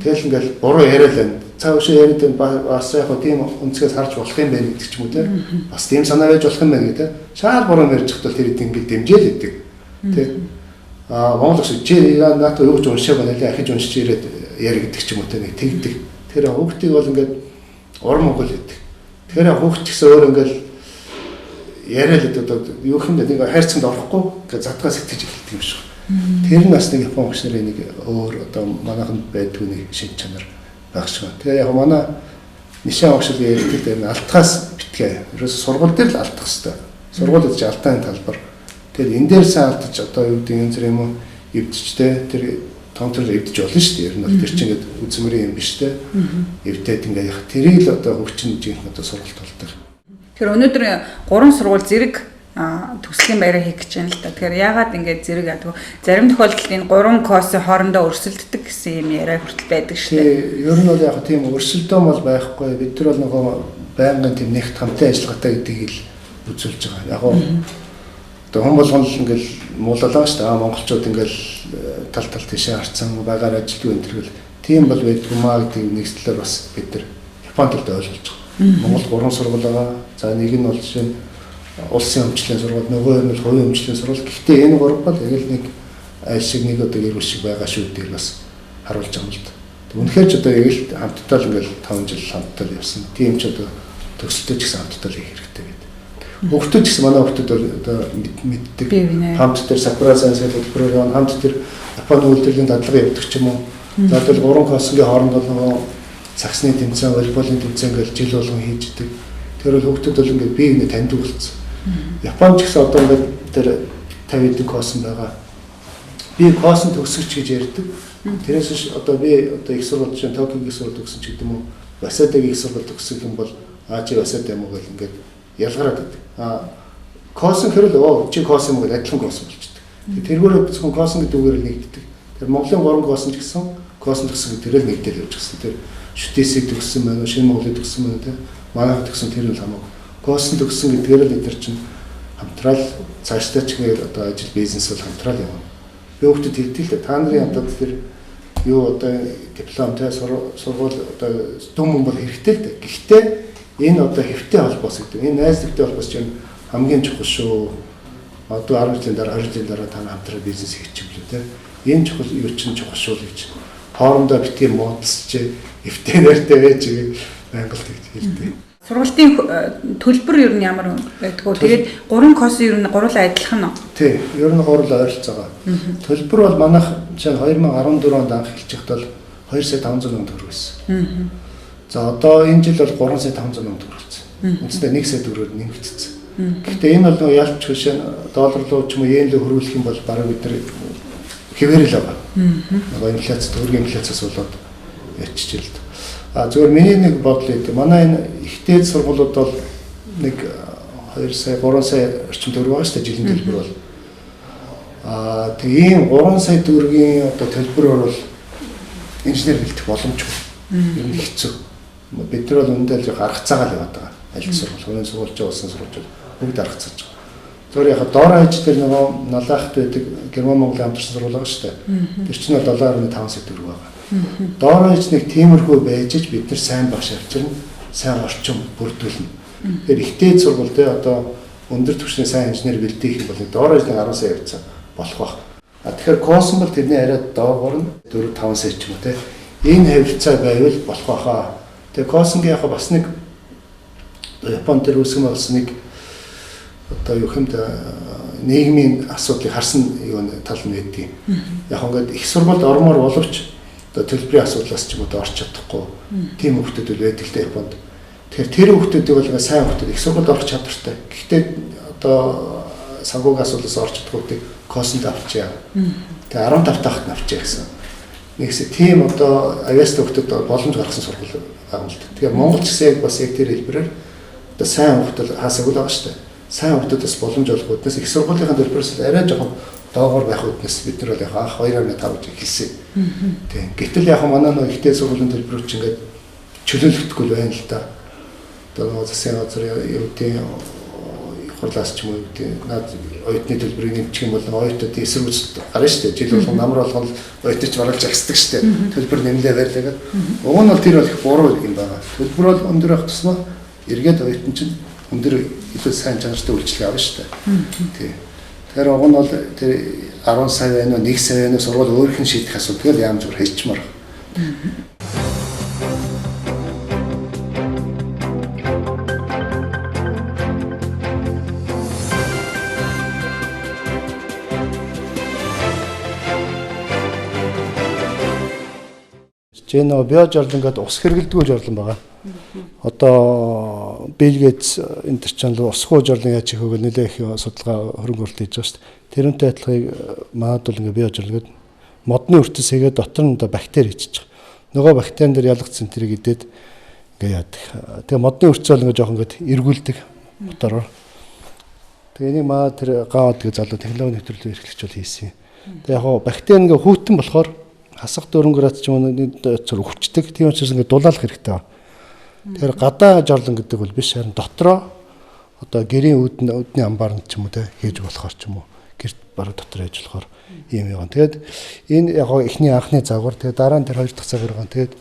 Тэгэл ингээл буруу яриад байна. Цаа өшөө яриад байна. Бас яг тийм өнцгөөс харж болох юм байна гэдэг ч юм уу те. Бас тийм санаа байж болох юм байна гэдэг. Шаал буруу ярьж хатвал тэр ингээл дэмжээл идэг. Тэ. Монгол шиг чи наатаа юу ч уншаагүй нэлээ ахиж уншиж ирээд яри гэдэг ч юм уу те нэг тэгдэг. Тэр хүүхдийг бол ингээд урам өгөл гэдэг. Тэгэхээр хүүхд ч гэсэн өөр ингээд яриад одоо юу юм бэ нэг хайрцанд орохгүй гэж задгаа сэтгэж эхэлдэг юм шиг. Тэр нь бас нэг Япон багш нарын нэг өөр одоо манайханд байдгүй нэг шин чанар байх шиг. Тэгээ яг манай нишаа багш л ярьдаг дээр нь алтгаас битгээ. Ерөөс сургууль дээр л алдах хэвээр. Сургууль гэж алдааны талбар. Тэгэхээр энэ дээр сайн алдаж одоо юу гэдэг юм зэрэг юм уу эвдчтэй тэр томтрол эвдэж болно шүү дээ. Ер нь бол тэр чинь ингээд үзмэрийн юм биш те. Эвдээд ингээд яг тэрийг л одоо хөгжин жинхэнэ одоо сургалт болдог. Тэгэхээр өнөөдөр 3 сургууль зэрэг төгслийн баяраа хийх гэж байна л да. Тэгэхээр яагаад ингээд зэрэг ядгүй зарим тохиолдолд энэ 3 коос хоорондоо өрсөлддөг гэсэн юм яриа хүртэл байдаг шүү дээ. Ер нь бол яг тийм өрсөлдөөн бол байхгүй. Бид нар бол нөгөө байнгын тийм нэгт хамтын ажиллагаатай гэдгийг л үзүүлж байгаа. Яг одоо хүн болгон л ингээл муулалаа шүү дээ. Монголчууд ингээл тал тийшээ харцсан багаар ажилтгүй энэ төрөл тийм бол байдгүй маа гэдэг нэгслэлээр бас бид нар Японд л ойлгож байгаа. Монгол 3 сургууль байгаа. За нэг нь бол жишээ нь улсын өмчлийн сургууль, нөгөө нь бол хувийн өмчлийн сургууль. Гэхдээ энэ 3 бол яг л нэг айл шиг нэг одоо гэр бүл шиг байгаа шүү дээ бас харуулж байгаа юм л да. Үнэхээр ч одоо яг л хамтдаа л ингээл 5 жил хамтдаа явсан. Тийм ч одоо төсөлтөж гэсэн хамтдаа л хийх хэрэгтэй гэдэг. Хүүхдүүд ч гэсэн манай хүүхдүүд бол одоо мэддэг. Хамт дээр сакура сайн төлбөрөөр явна. Хамт дээр Японы үйлдвэрлэлийн дадлага явуулдаг ч юм уу. За тэгэл 3 косгийн хооронд бол нөгөө саксны тэмцээн, волейболын тэмцээн гэж жил болгон хийж идэг. Тэр бол хүүхдүүд бол ингээд бие биенээ таньдаг болсон. Японд ч гэсэн одоо ингээд тэр 50 эдэн Коосэн байгаа. Би Коосэн төгсөгч гэж ярьдаг. Тэрээс ш одоо би одоо их сургууль чинь Токиогийн их сургууль төгсөн ч гэдэг юм уу. Васадагийн их сургууль төгсөх юм бол чи Васада юм уу гэл ингээд ялгараад байдаг. Коосэн хэрэл чи Коосэн юм гэл адилхан Коосэн болчихдог. Тэргүүрээ бүсгэн Коосэн гэдэг үгээр нэгддэг. Тэр Монголын 3 Коосэн ч гэсэн Коосэн төгсөн тэрэл нэгдэл явж гисэн. Тэр шүтээсийг төгссөн байна, шинэ Монголыг төгссөн байна те. Манайх төгсөн тэр нь хамаагүй. Коосэн төгссөн гэдгээр л эдгээр чинь хамтраал цаашдаа ч ингээд одоо ажил бизнес бол хамтраал явна. Би хүүхдэд хэлдэг л та нарын хамтад тэр юу одоо дипломтой сургууль одоо дүн мөн бол хэрэгтэй л дээ. Гэхдээ энэ одоо хэвтэй холбоос гэдэг. Энэ найзлагтай холбоос чинь хамгийн чухал шүү. Одоо 10 жилийн дараа 20 жилийн дараа та хамтраа бизнес хийх юм лээ те. Энэ чухал юу чинь чухал шүү гэж. Хоорондоо битгий муудалсч эвтэй нэртэй байж байнга л гэж хэлдэг. Сургалтын төлбөр ер нь ямар байдгүй. Тэгээд 3 кос ер нь гурлаа адилхан уу? Тий, ер нь гурлаа ойролцоогоо. Төлбөр бол манайх чинь 2014 онд анх эхэлж байхдаа 2 сая 500 сая төгрөг байсан. За одоо энэ жил бол 3 сая 500 сая төгрөг болсон. Үндсэндээ 1 сая төгрөгөөр нэмэгдсэн. Гэхдээ энэ бол ялч хөшөө доллар руу ч юм уу йен рүү хөрвүүлэх юм бол бараг бид нар хэвээрэл байгаа. Нөгөө инфляц төгрөгийн инфляцаас болоод ячиж ирэл. Зүгээр миний нэг бодол өгдөө. Манай энэ ихтэй сургуулиуд бол нэг 2 сая 3 сая орчим төгрөг байгаа шүү дээ жилийн төлбөр бол. Тэгээ ийм 3 сая төгрөгийн одоо төлбөрөөр бол инженер бэлдэх боломжгүй. Ер нь хэцүү. Бид нар бол үндэл жоох арга цагаал яваад байгаа. Аль сургууль, өнөө сургуульч, улсын сургууль бүгд арга цааж байгаа. Зөвхөн яг доороо хэж дээр нөгөө налаахт байдаг Герман Монголын хамтарсан сургууль байгаа шүү дээ. Тэр чинь 7.5 сая төгрөг байгаа. Доороо хэж нэг тиймэрхүү байж ч бид нар сайн багш авчирна, сайн орчин бүрдүүлнэ. Тэгэхээр ихтэй сургууль дээр одоо өндөр түвшний сайн инженер бэлдээх юм бол доороо хэж 10 сая явцсан болох байх. Тэгэхээр Коосэн бол тэрний арай доогуур нь 4-5 сая ч юм уу те. Энэ хавилцаа байвал болох байхаа. Тэгээ Коосенгийн яг бас нэг Японд төр үүсгэн болсон нэг одоо юу хэмд нийгмийн асуудлыг харсан юу тал нь байдгийг. Яг ингээд их сургуульд ормоор боловч одоо төлбөрийн асуудлаас ч юм уу орч чадахгүй тийм хүмүүс үл байдаг л да Японд. Тэгэхээр тэр хүмүүсийг бол сайн хүмүүс их сургуульд орох чадвартай. Гэхдээ одоо санхүүгийн асуудлаас орч чадахгүй Коосенд авчаа. Тэгээ 15 тахт авчаа гэсэн. Нэгс тийм одоо авьяастай хүмүүсд боломж гаргасан сургууль байгаа юм л да. Тэгэхээр Монголч гэсэн яг бас яг тэр хэлбэрээр одоо сайн хүмүүс хаасаг л байгаа шүү дээ. Сайн хүмүүсээс боломж олох үднээс их сургуулийн төлбөрөөс арай жоохон доогоор байх үднээс бид нар бол яг анх 2.5 гэж хэлсэн. Тийм. Гэтэл яг манай нөө ихтэй сургуулийн төлбөрөөр ч ингээд чөлөөлөгдөхгүй байна л да. Одоо нөө засгийн газар юу гэдэг хурлаас ч юм уу гэдэг наад оюутны төлбөрийг нэмчих юм бол оюутад эсрүүцэд гарна шүү дээ. Жил болгон намар болгон оюутч баралж агсдаг шүү дээ. Төлбөр нэмлээ барьлаа гэдэг. Уг нь бол тэр бол их буруу юм байна. Төлбөр бол өндөр байх тусмаа эргээд оюутан чинь өндөр илүү сайн чанартай үйлчлэг авна шүү дээ. Тий. Тэгэхээр уг нь бол тэр 10 сая байна уу 1 сая байна уу сургууль өөрийнх нь шийдэх асуудал яам зүгээр хэлчмээр. Жин нөгөө биожарлан гэдэг ус хэргэлдэггүй жарлан байгаа. Одоо Бельгиэд энэ төр чинь усгүй жарлан яаж хийх вэ нэлээх их судалгаа хөрөнгө оруулалт хийж байгаа шүү дээ. Тэрнтэй адилхан маадвал ингээ биожарлан гэдэг модны үртэс хийгээд дотор нь одоо бактери ичиж байгаа. Нөгөө бактерин дээр ялгцсан тэрийг идээд ингээ яадаг. Тэгээ модны үртэс бол ингээ жоох ингээд эргүүлдэг мотороор. Тэгээ энийг маа тэр гаавд тэгээ залуу технологийн нэвтрүүлэг эрхлэгч бол хийсэн. Тэгээ яг хоо бактери ингээ хүүтэн болохоор хасах 4 градус ч юм уу өвчтөг. Тийм учраас ингээд дулаалах хэрэгтэй байна. Тэгэхээр гадаа жарлан гэдэг бол биш харин дотроо одоо гэрийн үүдний амбаар ч юм уу те хийж болохоор ч юм уу гэрт бараг дотор хийж болохоор ийм юм. Тэгээд энэ яг ихний анхны загвар тэгээд дараа нь тэр хоёр дахь загвар гэн. Тэгээд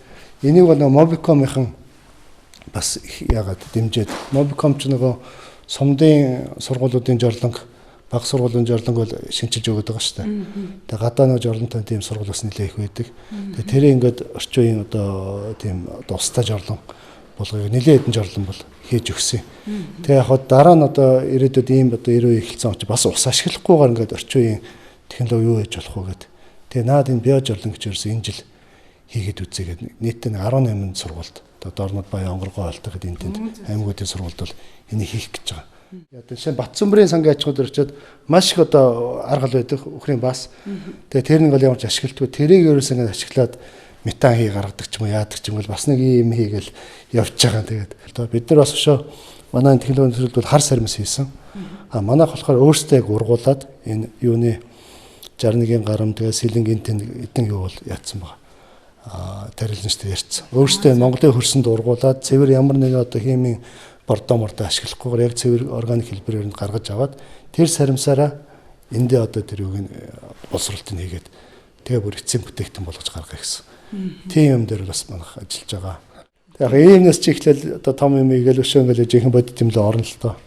энийг бол Mobicom-ийн бас яагаад дэмжиж Mobicom ч нөгөө сумдын сургуулиудын жарланг баг сургуулийн жарланг бол шинжилж өгöd байгаа шүү дээ. Тэгээ гадаа нэг жарлантай тийм сургууль бас нэлээ их байдаг. Тэгээ тэрийг ингээд орчин үеийн одоо тийм одоо устдаа жарлан болгоё нэлээ хэдэн жарлан бол хийж өгсөн. Тэгээ яг дараа нь одоо ирээдүйд ийм одоо 90 эхэлсэн очи бас ус ашиглахгүйгээр ингээд орчин үеийн технологи юу хийж болох вэ гэдэг. Тэгээ наад энэ био жарлан гэж ерөөсөө энэ жил хийгээд үзээгээд нийтдээ 18 сургуульд одоо Дорнод Баян онгоргоо олдог гэдэг энэ тэнд аймагуудын сургуульд бол энийг хийх гэж байгаа. Одоо жишээ нь Батцамбарын сангийн аж ахуйд орчод маш их одоо аргал байдаг өхрийн бас. Тэгээ тэр нэг бол ямар ч ашигладгүй тэрийг ерөөсөө ингэ ашиглаад метан хий гаргадаг ч юм уу яадаг ч юм бол бас нэг юм хийгээл явж байгаа. Тэгээд одоо бид нар бас өшөө манай технологийн төсөлд бол хар сармис хийсэн. Манайх болохоор өөрсдөө яг ургуулад энэ юуны 61-ийн гарам тэгээ сэлэнгийн эдэн юу бол яатсан байгаа. Тарилнчтай ярьсан. Өөрсдөө Монголын хөрсөнд ургуулад цэвэр ямар нэг одоо химийн бордомордоо ашиглахгүйгээр яг цэвэр органик хэлбэрээр нь гаргаж аваад тэр саримсаараа эндээ одоо тэр юуг нь боловсролтыг хийгээд тэгээ бүр эцсийн бүтээгдэхүүн болгож гаргах гэсэн. Тийм юм дээр бас манайх ажиллаж байгаа. Яг иймнээс ч ихлээл одоо том юм ийгэл өшөө ингээл жинхэнэ бодит юм л орно л доо.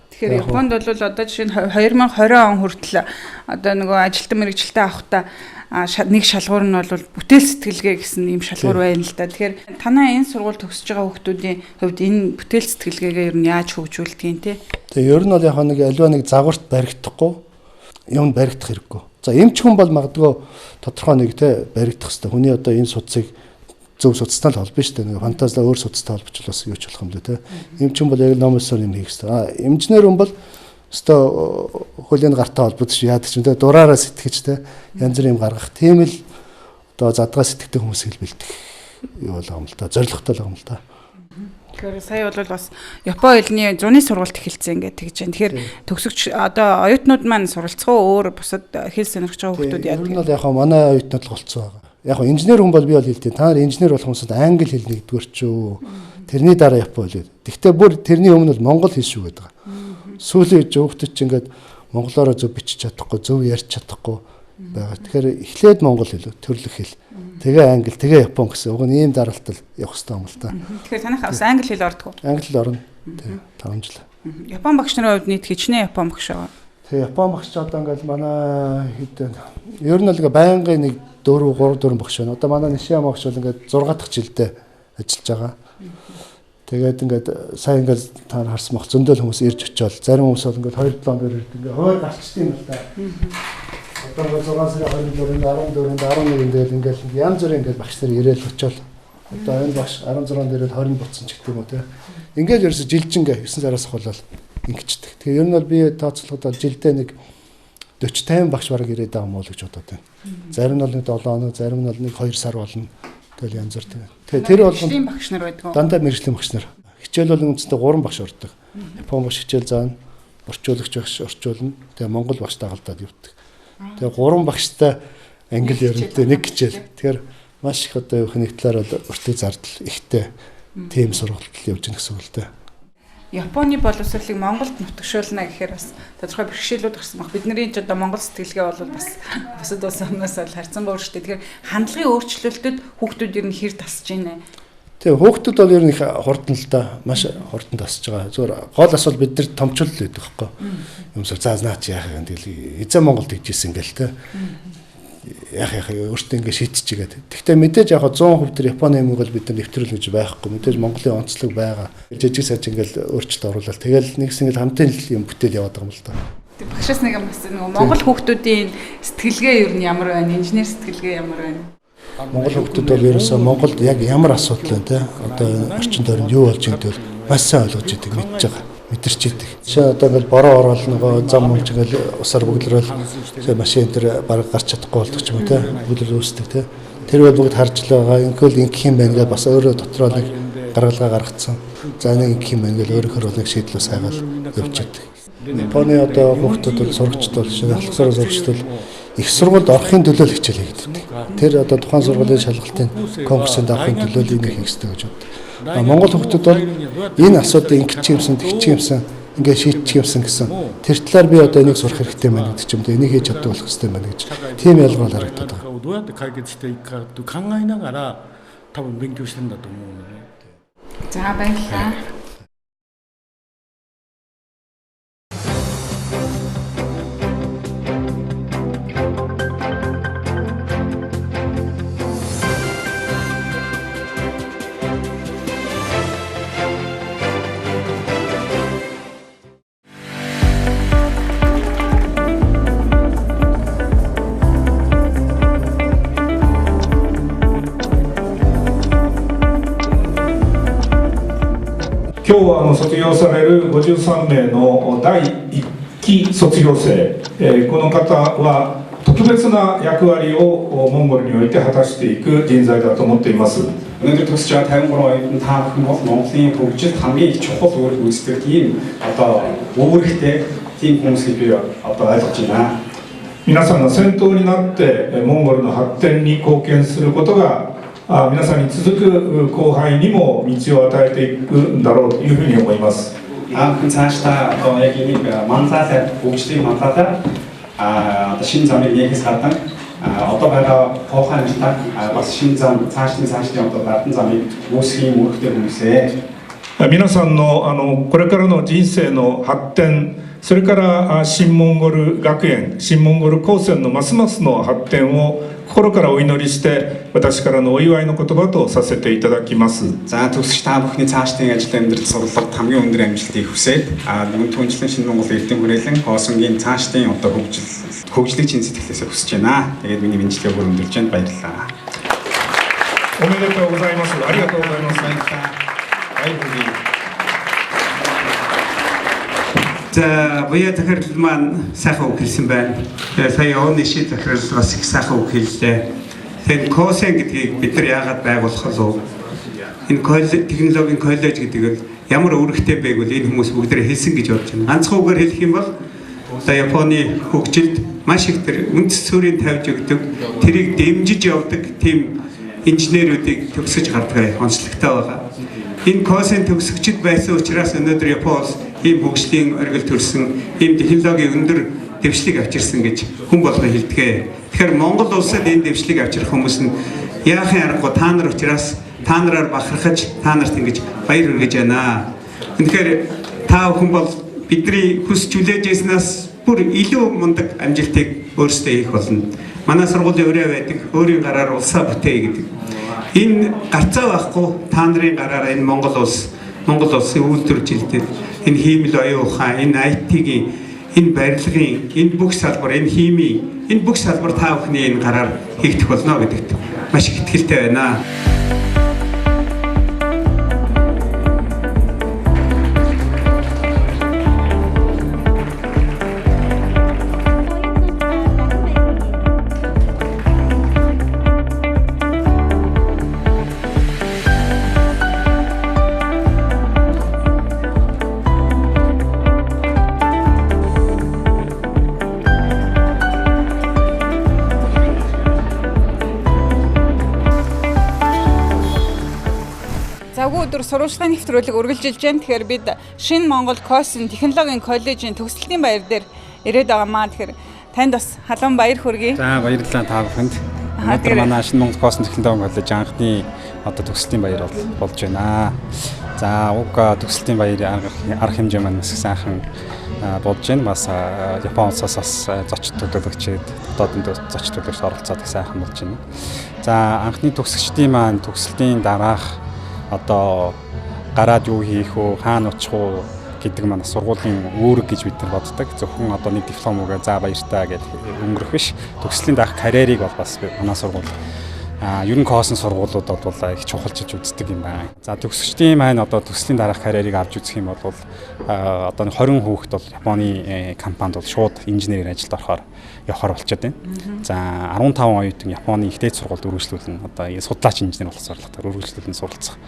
Тэгэхээр Японд бол одоо жишээ нь 2020 он хүртэл одоо нөгөө ажилтан мэргэжилтээ авахта нэг шалгуур нь бол бүтээл сэтгэлгээ гэсэн ийм шалгуур байна л да. Тэгэхээр танаа энэ сургууль төгсөж байгаа хүмүүсийн хувьд энэ бүтээл сэтгэлгээгээ ер нь яаж хөгжүүлдэг юм те? Тэгээ ер нь бол яг нэг аливаа нэг загварт баригдахгүй юм баригдах хэрэггүй. За эмч хүн бол магадгүй тодорхой нэг те баригдах хэрэгтэй. Хүний одоо энэ судсыг зөв судастай л холбоо шүү дээ. Нэг фантазлаа өөр судастай холбож бас юу ч болох юм лээ те. Эмч хүн бол яг номосоор юм хийх хэрэгтэй. Эмчнэр хүн бол өстой хөлийн гартаа холбогдож яадаг ч юм те дураараа сэтгэж те янз бүр юм гаргах. Тийм л одоо задгаа сэтгэдэг хүмүүс хэлбэлдэх юу болоо юм л да. Зоригтой л юм л да. Тэгэхээр сая бол бас Япон хэлний зуны сургалт эхэлсэн ингээд тэгж байна. Тэгэхээр төгсөгч одоо оюутнууд маань суралцах уу өөр бусад хэл сонирхож байгаа хүмүүс яа гэх юм. Энэ бол яг хаа манай оюутнууд л голцсон байгаа. Яг хаа инженер хүн бол би бол хэлдэг. Та нар инженер болох хүмүүсд англи хэл нэгдүгээр ч үү. Тэрний дараа Япон хэл. Гэхдээ бүр тэрний өмнө бол монгол хэл шүү гэдэг. Сүүлийн хүүхдүүд ч ингээд монголоор зөв бичиж чадахгүй, зөв ярьж чадахгүй байгаа. Тэгэхээр эхлээд монгол хэл, төрлөх хэл. Тэгээ англи, тэгээ япон гэсэн. Уг нь ийм дараалтал явах хэрэгтэй юм л та. Тэгэхээр танайх бас англи хэл ордог уу? Англи хэл орно. Тэгээ 5 жил. Япон багш нарын хувьд нийт хичнээн япон багш байгаа. Тэгээ япон багш одоо ингээл манай хэдэн ер нь л байнгын нэг 3 багш байна. Одоо манай Нишиама багш бол ингээд 6 дахь жилдээ ажиллаж байгаа. Тэгээд ингээд сайн ингээд та харсан бах зөндөл хүмүүс ирж очиод зарим хүмүүс бол ингээд 2-7 хоног ирдэг. Ингээд хойд гарчдیں۔ юм л та. Одоо 6 сарын 24-нд 11-нд тэгэл ингээд янз бүрийн ингээд багш нар ирээл очиод одоо энэ багш 16 дээрээ 20 буцсан ч гэх юм уу те. Ингээд ерөөсө жилжингээ 9 сараас болол ингэждэг. Тэгээ ер нь бол би тооцоолоход жилдээ нэг 40-50 багш бараг ирээд байгаа юм уу гэж бодоод байна. Зарим нь бол нэг 7 хоног, зарим нь бол нэг 2 сар болно. Тэгэл янз бүр тэгээ. Тэгээ тэр бол багш нар байдаг. Дандаа мэргэжлийн багш нар. Хичээл бол үндсэндээ 3 багш ордог. Япон багш хичээл заана, орчуулагч багш орчуулна. Тэгээ монгол багш дагалдаад явдаг. Тэгээ 3 багштай англи ярилтэй нэг хичээл. Тэгэхээр маш их одоо юу хнийг талаар бол өртөө зардал ихтэй тийм сургалт явж гэнэ гэсэн үг л дээ. Японы боловсролыг Монголд нутагшуулна гэхээр бас тодорхой бэрхшээлүүд гарсан баг. Бидний ч одоо Монгол сэтгэлгээ бол бас бусад улс орноос бол харьцан өөр шүү дээ. Тэгэхээр хандлагын өөрчлөлтөд хүүхдүүд ер нь хэр тасж байна. Тэгээ хүүхдүүд бол ер нь их хурдан л да маш хурдан тасж байгаа. Зүгээр гол асуул бид нар томчлол байдаг байхгүй. Юмсаар заазнаач яах юм тэгэл эзэн Монголд ижсэн ингээл те. Яах өөртөө ингэ шийдчихгээд. Гэхдээ мэдээж яг 100% тэр Японы юм бол бид нар нэвтрүүл гэж байхгүй. Мэдээж Монголын онцлог байгаа. Жижиг саж ингээл өөрчлөлт оруулаад тэгэл нэгс ингээл хамтын юм бүтээл яваад байгаа юм л да. Тэг багшаас нэг юм бас нөгөө Монгол хүүхдүүдийн сэтгэлгээ ер нь ямар байна? Инженер сэтгэлгээ ямар байна? Монгол хүүхдүүд бол ерөөсөө Монголд яг ямар асуудал байна те. Одоо орчин тойронд юу болж байгаа гэдэг маш сайн ойлгож идэг, мэдж байгаа. Мэдэрч идэг. Жишээ одоо ингээл бороо ороод нөгөө зам муулж ингээл усаар бүглэрэл машин тэр бараг гарч чадахгүй болдог ч юм уу те. Бүглэр үүсдэг те. Тэр бол бүгд харж л байгаа. Ингээл ингэх юм байна гэж бас өөрөө дотроо нэг гаргалгаа гаргацсан. За нэг ингэх юм байна гэж өөрөөр бол нэг шийдлөө сайгаал явж идэг. Японы одоо хүүхдүүд бол сурагчд бол шалгалцаар сурагчд бол их сургуульд орохын төлөө хичээл хийдэг. Тэр одоо тухайн сургуулийн шалгалтын конкурсанд авахын төлөө энийг хийх хэрэгтэй гэж боддог. Монгол хүүхдүүд бол энэ асуудыг ингэч юмсан, тэгч юмсан, ингээд шийдчих юмсан гэсэн тэр талаар би одоо энийг сурах хэрэгтэй байна гэдэг ч юм даа. Энийг хийж чаддаг болох хэрэгтэй байна гэж. Тийм ялгаа харагдаад байгаа. За баярлалаа.今日は卒業される53名の第1期卒業生、この方は特別な役割をモンゴルにおいて果たしていく人材だと思っています。өнөөдөр төгсөж байгаа 53 оюутан та бүхэн Монголын хөгжилд хамгийн их чухал үүрэг үүсгэх тийм одоо өөрөгтэй тийм хүмүүсийг би одоо ойлгож байна. 皆さんが先頭になってモンゴルの発展に貢献することが皆さんに続く後輩にも道を与えていくんだろうというふうに思います。Хүн цаашдаа одоо яг энийг манлайлал хөгжлийн манлайлал одоо шинэ замыг нээхээс гадна одоо байгаа хоохой амжилтаар бас шинэ зам цаашдын одоо гадна замыг үүсгэхийн үүрэгтэй хүмүүсээ 皆さんのこれからの人生の発展、それから新モンゴル学園、新モンゴル高専のますますの発展を心からお祈りして私からのお祝いの言葉とさせていただきます。 За төгсч та бүхний цаашдын ажил амьдрал сурлалт хамгийн өндөр амжилтыг хүсээд мөн түнчлэн шинэ Монгол эрдэм хүрээлэн Коосенгийн цаашдын одоо хөгжлийг чин сэтгэлээсээ хүсэж байна. Тэгээд миний мэдлэгээ бүр өндөрж байна. Баярлалаа. おめでとうございます。ありがとうございます。 За буяа захирал маань сайхан үг хэлсэн байна. Сая өөний шийд захирал бас их сайхан үг хэллээ. Тэгэхээр Коосэн гэдгийг бид нар яагаад байгуулах вэ? энэ технологийн коллеж гэдэг нь ямар үүрэгтэй байг вэ энэ хүмүүс бүгдээ хэлсэн гэж бодож байна. Ганцхан үгээр хэлэх юм бол одоо Японы хөгжилд маш их тэр үндэс суурийг тавьж өгдөг, тэрийг дэмжиж явдаг тийм инженеруудыг төгсөж гардаг онцлогтой байгаа. Энэ Коосэн төгсөгчд байсан учраас өнөөдөр Япон улс ийм хөгжлийн оргил төрсөн, ийм технологийн өндөр дэвшлиг авчирсан гэж хүн болгон хэлдэг. Тэгэхээр Монгол улсад энэ дэвшлиг авчрах хүмүүс нь яахын аргагүй та нар учраас та нараар бахархаж та нарт ингэж баяр хүргэж байна. Тэгэхээр та бүхэн бол бидний хүсч хүлээж бүр илүү мундаг амжилтыг өөрсдөө хийх болно. Манай сургуулийн өрөө байдаг, өөрийн гараар улсаа бүтээе гэдэг. Энэ гарцаа байхгүй та нарын гараараа энэ Монгол улсын үйлдвэржилтэд энэ хиймэл оюун ухаан, энэ IT-ийн, энэ барилгын, энэ бүх салбар, энэ химийн, энэ бүх салбар та бүхний энэ гараар хийгдэх болно гэдэгт маш их итгэлтэй байна. Завгүй ÖДÖР сурвалжлагын нэвтрүүлэг үргэлжилж байна. Тэгэхээр бид шинэ Монгол Коосэн технологийн коллежийн төгсөлтийн баяр дээр ирээд байгаамаа. Тэгэхээр танд бас халуун баяр хүргэе. За баярлалаа та бүхэнд. Өнөөдөр манай шинэ Монгол Коосэн технологийн коллеж анхны одоо төгсөлтийн баяр болж байна. За уг төгсөлтийн баяр арга хэмжээ маань бас сайхан болж байна. Бас Япон улсаас бас зочид төлөөлөгчид, дотоодын зочид төлөөлөгч оролцоод их сайхан болж байна. За анхны төгсөгчдийн маань төгсөлтийн дараах одоо гараад юу хийх вэ, хаана очих вэ гэдэг маань сургуулийн үүрэг гэж бид нар боддог. Зөвхөн одоо нэг диплом үгээ за баяртай гэж өнгөрөх биш. Төгслийн дараах карьерийг бол бас манай сургууль ер нь Коосэн сургуулиудад бол их чухалчилж үздэг юм байна. За төгсөгчдийн маань одоо төгслийн дараах карьерийг авч үзэх юм бол одоо 20 хүүхэд бол Японы компанид бол шууд инженерийн ажилд орохоор явахаар болчиход байна. За 15 оюутан Японы их дээд сургуульд үргэлжлүүлэн одоо судлаач инженер болох зорилготой үргэлжлүүлэн суралцах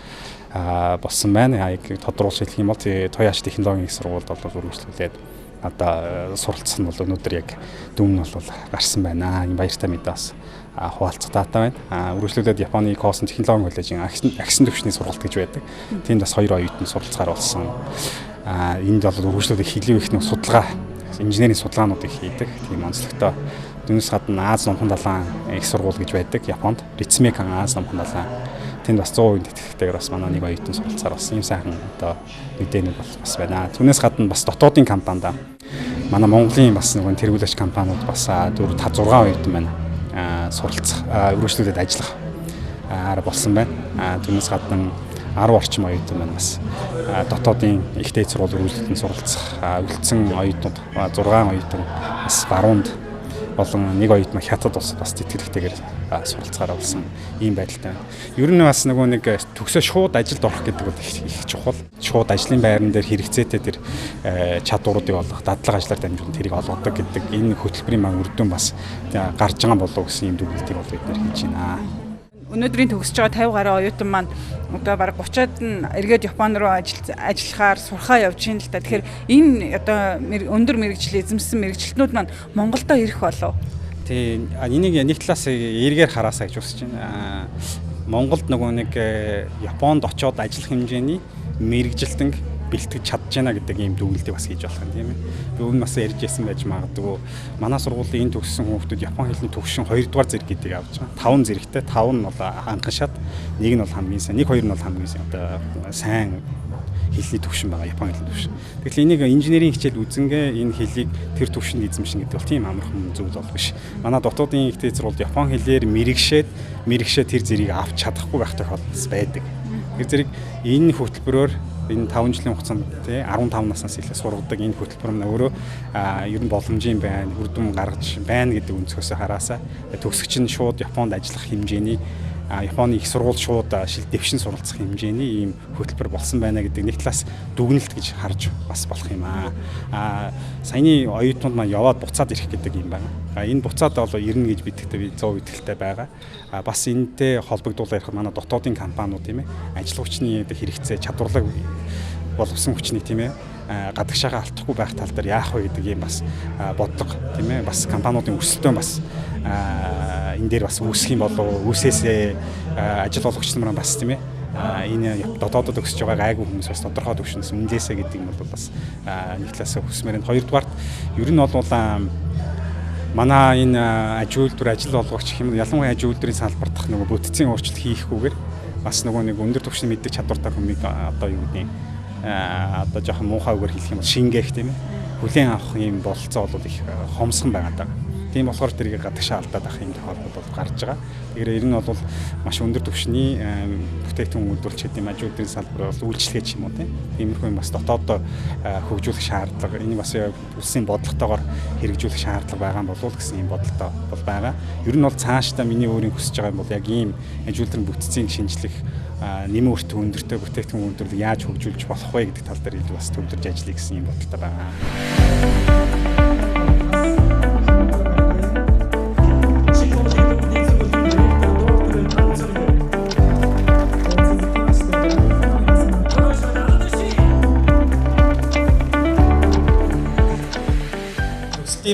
болсон байна. Яг тодруулж хэлэх юм бол Тояш технологийн сургуульд бол үргэлжлүүлээд одоо суралцсан бол өнөөдөр яг дүн нь бол гарсан байна. Энэ баяртай мэдээ бас хуваалцах дата байна. Үргэлжлүүлээд Японы Коосэн технологийн коллежийн агсан төвчний сургалт гэж байдаг. Тэнд бас 2 оюутан суралцахаар болсон. Энд бол үргэлжлүүлээд хэлэв их судалгаа, инженерийн судалгаануудыг хийдэг. Тийм онцлогтой. Түүнээс гадна Аз номхон далайн их сургууль гэж байдаг Японд. Рицмекан Аз номхон далайн. Тэнд бас 100% тэтгэгтэйгээр бас манай нэг оюутан суралцахаар болсон. Ийм сайхан одоо мэдээнүүд бас байна. Түүнээс гадна бас дотоодын компанид манай Монголын бас нэг тэргүүлэгч компаниуд бас 4-5-6 оюутан байна. Суралцах, үргэлжлүүлээд ажиллах болсон байна. Түүнээс гадна 10 орчим оюутан байна бас. Дотоодын их дээд сургууль үргэлжлүүлэн суралцах, үлдсэн оюутнууд 6 оюутан бас баруунд болон нэг оюутан хятад улсад бас тэтгэлэгтэйгээр суралцахаар болсон ийм байдалтай байна. Ер нь бас нэг төгсөө шууд ажилд орох гэдэг бол их чухал. Шууд ажлын байран дээр хэрэгцээтэй тэр чадваруудыг олгох, дадлага ажлаар дамжуулан тэрийг олгодог гэдэг энэ хөтөлбөрийн маань үр дүн бас гарч байгаа болов гэсэн юм дүгнэлтийг бол бид нэр хийж байна. Өнөөдрийн төгсөж байгаа 50 гаруй оюутан маань одоо бараг 30-аад нь эргээд Япон руу ажиллахаар сурхаа явж байна л та. Тэгэхээр энэ одоо өндөр мэрэгжил эзэмсэн мэрэгчлэтнүүд маань Монголдо ирэх болов. Тийм энийг нэг талаас эргээр хараасаа гэж хүсэж байна. Монголд нөгөө нэг Японд очиод ажиллах хэмжээний мэрэгжилтэн бэлтгэж чадж байна гэдэг ийм дүгнэлтийг бас хийж болох юм тийм ээ. Би өмнө бас ярьж байсан байж магадгүй. Манай сургуулийн энэ төгссөн хүүхдүүд Япон хэлний төгшин 2 дугаар зэрэг гэдгийг авч байгаа. 5 зэрэгтэй, 5 нь бол анхан шат, нэг нь бол хамгийн сайн, нэг хоёр нь бол хамгийн сайн одоо сайн хэлний төвшин байгаа Япон хэлний төвшин. Тэгэхээр энийг инженерийн хичээл үзэнгээ энэ хэлийг тэр төвшөнд эзэмшин гэдэг бол тийм амархан зүйл бол биш. Манай дотоодын их дээд сургуульд Япон хэлээр мэрэгшээ тэр зэрийг авч чадахгүй байх тохиолдол байдаг. Тэр зэрэг энэ хөтөлбөрөөр энэ 5 жилийн хугацаанд тий 15 наснаас илүү сургадаг энэ хөтөлбөр нь өөрөө ер нь боломжийн байна, үр дүн гаргаж байна гэдэг өнцгөөс хараасаа төгсөгч нь шууд Японд ажиллах хэмжээний Японы их сургууль шууд дэвшин суралцах хэмжээний ийм хөтөлбөр болсон байна гэдэг нэг талаас дүгнэлт гэж харж бас болох юм аа. Саяны оюутнууд маань яваад буцаад ирэх гэдэг юм байна. Энэ буцаад бол ирнэ гэж бидэгтэй би 100% итгэлтэй байгаа. Бас энэтэй холбогдуулаад ярих манай дотоодын компаниуд тийм ээ ажил хүчний хэрэгцээ чадварлаг боловсон хүчний тийм ээ гадагшаага алдахгүй байх тал дээр яах вэ гэдэг юм бас бодлого тийм ээ бас компаниудын өрсөлдөөн бас энэ дээр бас үүсэх юм болов үүсээсээ ажил олгогч нар бас тийм ээ энэ дотоодод өсөж байгаа гайгүй хүмүүс бас тодорхой төвшнөөс үнэлээсэ гэдэг юм бол бас нэг талаас хүсмээр энэ хоёрдугаарт ер нь бол манай энэ аж үйлдвэр ажил олгогч хэм ялангуяа аж үйлдвэрийн салбарт нөгөө бүтцийн өөрчлөлт хийхгүйгээр бас нөгөө нэг өндөр түвшний мэддэг чадвартай хүмүүс одоо юу гэдэг одоо жоохон муухай үгээр хэлэх юм бол шингээх тийм ээ хүлээн авах юм бололцоо бол их хомсгон байгаа даа. Тийм болохоор тэрийг гадагшаа алдаад авах юм тохиолдол бол гарч байгаа. Тэгэхээр ер нь бол маш өндөр түвшний бүтээгдэхүүн үйлдвэрлэж хэдэм аж үйлдвэрийн салбар бол үйлчлэгээ ч юм уу тийм. Иймэрхүү юм бас дотоод хөгжүүлэх шаардлага, энийг бас улсын бодлоготойгоор хэрэгжүүлэх шаардлага байгаа юм болов уу гэсэн юм бодолтой бол байгаа. Ер нь бол цаашдаа миний өөрийн хүсэж байгаа юм бол яг ийм аж үйлдвэрийн бүтцийг шинжлэх нэмэн өртөө өндөртэй бүтээгдэхүүн үйлдвэрлэлийг яаж хөгжүүлж болох вэ гэдэг тал дээр бас төвлөрж ажиллая гэсэн юм бодолтой байгаа.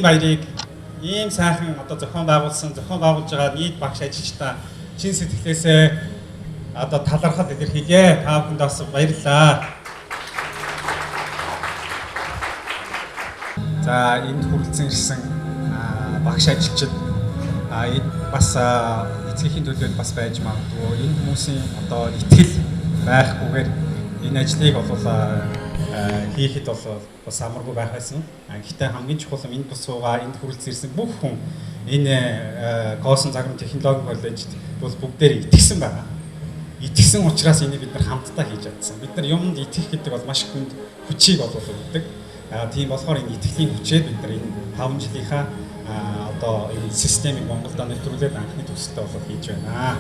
Баярыг ийм сайхан одоо зохион байгуулж байгаа нийт багш ажилчдаа чин сэтгэлээсээ одоо талархал илэрхийлье. Та бүхэнд бас баярлалаа. За энд хүрэлцэн ирсэн багш ажилчид бас эцгийн төлөөлөл бас байж магадгүй. Энэ хүмүүсийн одоо итгэл байхгүйгээр энэ ажлыг бол хийхэд бол бас амаргүй байх байсан. Гэхдээ хамгийн чухал нь энд бус суугаа энд хүрэлцэн ирсэн бүх хүн энэ Коосэн загвар технологи коллежид бол бүгдээр итгэсэн байгаа. Итгэсэн учраас энийг бид нар хамтдаа хийж чадсан. Бид нар юмд итгэх гэдэг бол маш хүнд хүчийг өгдөг. Тийм болохоор энэ итгэлийн хүчээр бид нар энэ 5 жилийнхаа одоо энэ системийг Монголд нэвтрүүлээд анхны төсөлтөд бол хийж байна.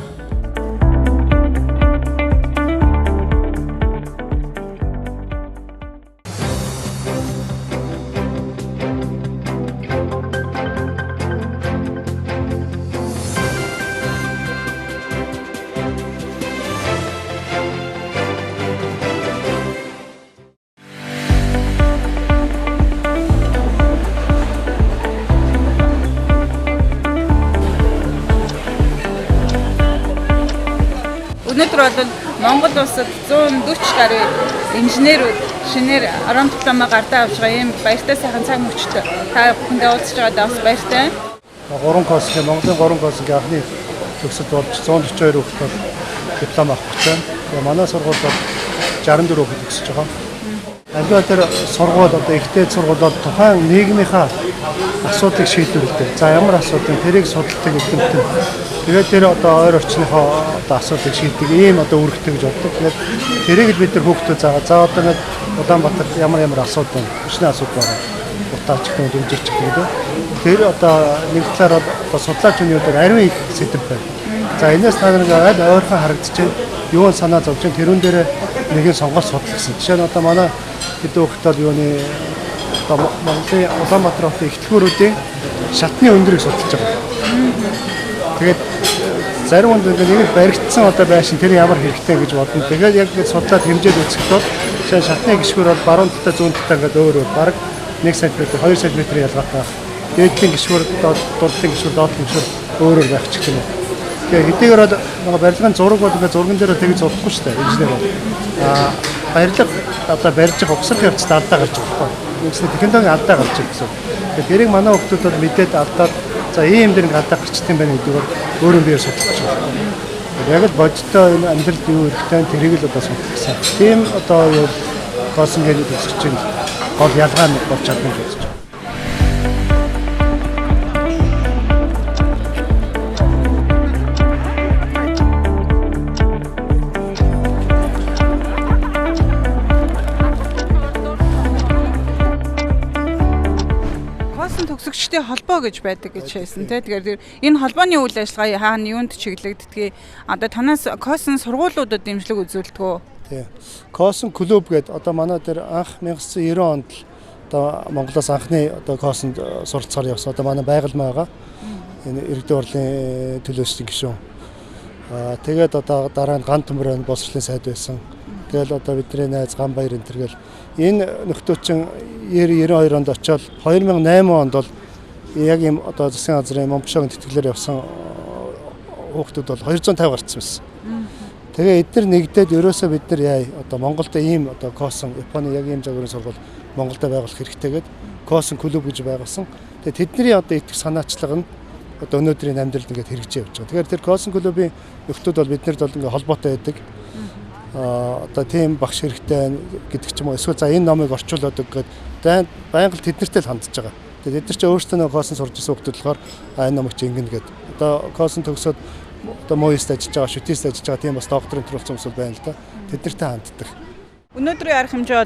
Өнөөдөр бол Монгол улсад 140 гаруй инженерүүд шинээр орон дипломоо гардаа авч байгаа юм баяртай сайхан цаг мөчтэй та бүхэндээ уулзж байгаадаа бас баяртай. 3 Коосэн Монголын 3 Коосгийн анхны төгсөлд болж 142 хүүхэд бол диплом авах гэж байна. Тэгээ манай сургууль бол 64 хүүхэд төгсөж байгаа. Альва тэр сургууль одоо ихтэй сургууль бол тухайн нийгмийнхаа асуудлыг шийдвэрлэдэг. За ямар асуудал тэрийг судалдаг гэдэг нь. Тэгээд тэр одоо ойр орчныхоо одоо асуудлыг шийддэг ийм одоо үүрэгтэй гэж боддог. Тэгээд тэрийг л бид нар хүүхдүүд заагаа. За одоо нэг Улаанбаатар ямар асуудал байна? Хүчний асуудал байна. Утаач гэх юм дэмжирч гэдэг. Тэр одоо нэг талаар одоо судлаач өнөөдөр ариун их сэдв байна. За энэс та нар аль ойрхон харагдчихэв. Юу санаа зовж байна? Тэрүүн дээр нэгэн сонголт судлагдсан. Жишээ нь одоо манай хэд хүүхдүүд юуны одоо Монголын Улаанбаатар хотын ихтлгүүрүүдийн шатны өндрийг судалж байгаа. Тэгээд зарим хүнд нэг баригдсан одоо байшин тэр ямар хэрэгтэй гэж бодно. Тэгээд яг ингэ судлаад хэмжээд үзэхэд жишээ шатны гişгүүр бол баруун талтай зүүн талтай ингээд өөр баг 1 см 2 см ялгаатай. Дээдлийн гişгүүр доотлын гişгүүр доотлын гişгүүр өөрөөр байх ч гэх юм. Тэгээ хэдийгээр нэг барилгын зураг бол ингээд зурган дээр тэгж зурхгүй шүү дээ. Инженер бол. Барилга одоо барьж байгаа угсрах явцад алдаа гарч байгаа байхгүй. Нэгсний технологийн алдаа гарч байгаа гэсэн. Тэгэхээр тэрийг манай хүмүүс бол мэдээд алдаад за ийм дэр ингээд алдаа гарчдаг юм байна гэдгийг өөрөө биеэр судалж байгаа. Яг л бодиттой энэ амьдралд юу хэрэгтэй тэрийг л одоо судалсан. Тийм одоо юу Коосэн гэдэг төсөгчийн гол ялгаа нь болж чадна гэж байна. хүүхдүүдтэй холбоо гэж байдаг гэж хэлсэн тий. Тэгэхээр энэ холбооны үйл ажиллагаа хаана юунд чиглэгддгийг одоо танаас Коосэн сургуулиудад дэмжлэг үзүүлдэг үү? Тий. Коосэн клуб гэдэг одоо манай дээр анх 1990 онд одоо Монголоос анхны одоо Коосэнд суралцахаар явсан. Одоо манай байгальм байгаа. Энэ иргэдийн урлын төлөөсчийн гишүүн. Тэгээд одоо дараа нь ган төмрөнд боловсролын сайд байсан. Тэгэл одоо бидний найз Ганбаяр энэ төргээл энэ нөхдөөчин 92 онд очиод 2008 онд бол яг ийм одоо засгийн газрын Монбошогийн тэтгэлээр явсан хүүхдүүд бол 250 гарсан байсан. Тэгээ эдгээр нэгдээд ерөөсөө бид нар яа одоо Монголд ийм одоо Коосэн Японы яг ийм загварын сургууль Монголд байгуулах хэрэгтэйгээд Коосэн клуб гэж байгуулсан. Тэгээ тэдний одоо итгэх санаачлага нь одоо өнөөдрийн амьдралд ингээд хэрэгжиж явж байгаа. Тэгэхээр тэр Коосэн клубын нөхдүүд бол биднэрд бол ингээд холбоотой байдаг. Одоо тийм багш хэрэгтэй гэдэг ч юм уу эсвэл за энэ номыг орчуулад гэдэг байнга тэднэртэй л хандж байгаа. Тэгээд эдгээр ч өөрсдөө нэг Коосэн сурж ирсэн хүмүүс болохоор энэ номыг чи ингэнэ гэдэг. Одоо Коосэн төгсөөд одоо моёст ажиллаж байгаа, шүтээст ажиллаж байгаа тийм бас докторийн төрөлцсөн хүмүүс байна л да. Тэднэртэй ханддаг. Өнөөдрийн арга хэмжээ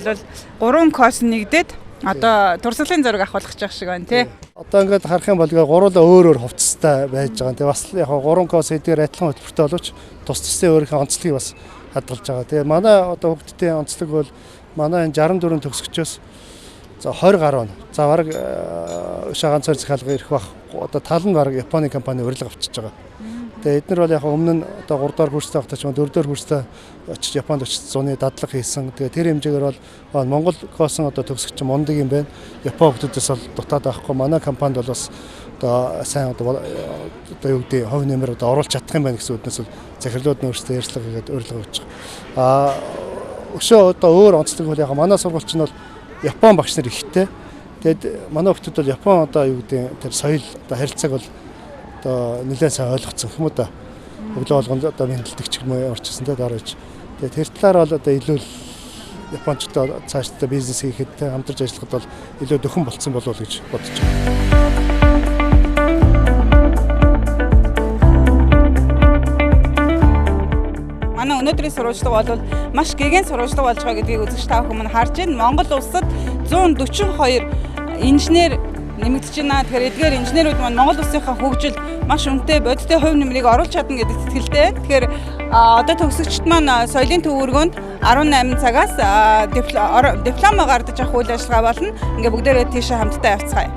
бол 3 Коосэн нэгдээд одоо туршлагын зураг авах гэж шиг байна тий. Одоо ингээд харах юм бол гуруула өөр хувцастай байж байгаа. Тэгээ бас яг 3 Коосэн эдгээр адилхан хөтөлбөртэй боловч тус тусдын өөрийнхөө онцлогийг бас хадгалж байгаа. Тэгээ манай одоо хүүхдүүдийн онцлог бол манай энэ 64 төгсөгчөөс за 20 гаруй. За бараг шагаан цар захиалга ирэх бах. Одоо тал нь бараг Японы компани урилга авчиж байгаа. Тэгээ эдгээр бол яг өмнө нь одоо 3 дахь курстай багтаач 4 дахь курстай очиж Японд очиж зуны дадлага хийсэн. Тэгээ тэр хэмжээгээр бол Монгол Коосэн одоо төгсөгч мундаг юм байна. Япон хүмүүсээс бол дутаад авахгүй. Манай компанид бол бас одоо сайн одоо юу гэдэг хувь нэмэр одоо оруулах чадах юм байна гэсэн үднээс бол захирлууд нь өөрсдөө ярьцлага хийгээд урилга өгч байгаа. Өшөө одоо өөр онцлог бол яг манай сургуульч нь бол Япон багш нар ихтэй. Тэгэд манай хүмүүс бол Япон одоо юу гэдэг тэр соёл одоо харилцааг бол одоо нэлээд сайн ойлгоцсон юм уу да. Өглөө болгонд одоо мэдлэгч юм орчихсон те дараач. Тэгээд тэр талаар бол одоо илүү Япончтой цаашдаа бизнес хийхэд хамтарч ажиллахад бол илүү дөхөн болцсон болов уу гэж бодож байна. Манай өнөөдрийн сурвалжлага бол маш гэгэн сурвалжлага болж байгаа гэдгийг үзэгч та бүхэн харж байна. Монгол улсад 142 инженер нэмэгдэж байна. Тэгэхээр эдгээр инженерүүд маань Монгол улсынхаа хөгжил маш өнтэй бодиттой хувь нэмрийг оруулж чадна гэдэгт итгэлтэй. Тэгэхээр одоо төгсөгчд маань соёлын төвөргөнд 18 цагаас дипломо гардаж авах үйл ажиллагаа болно. Ингээ бүгдээрээ тийшээ хамтдаа явцгаая.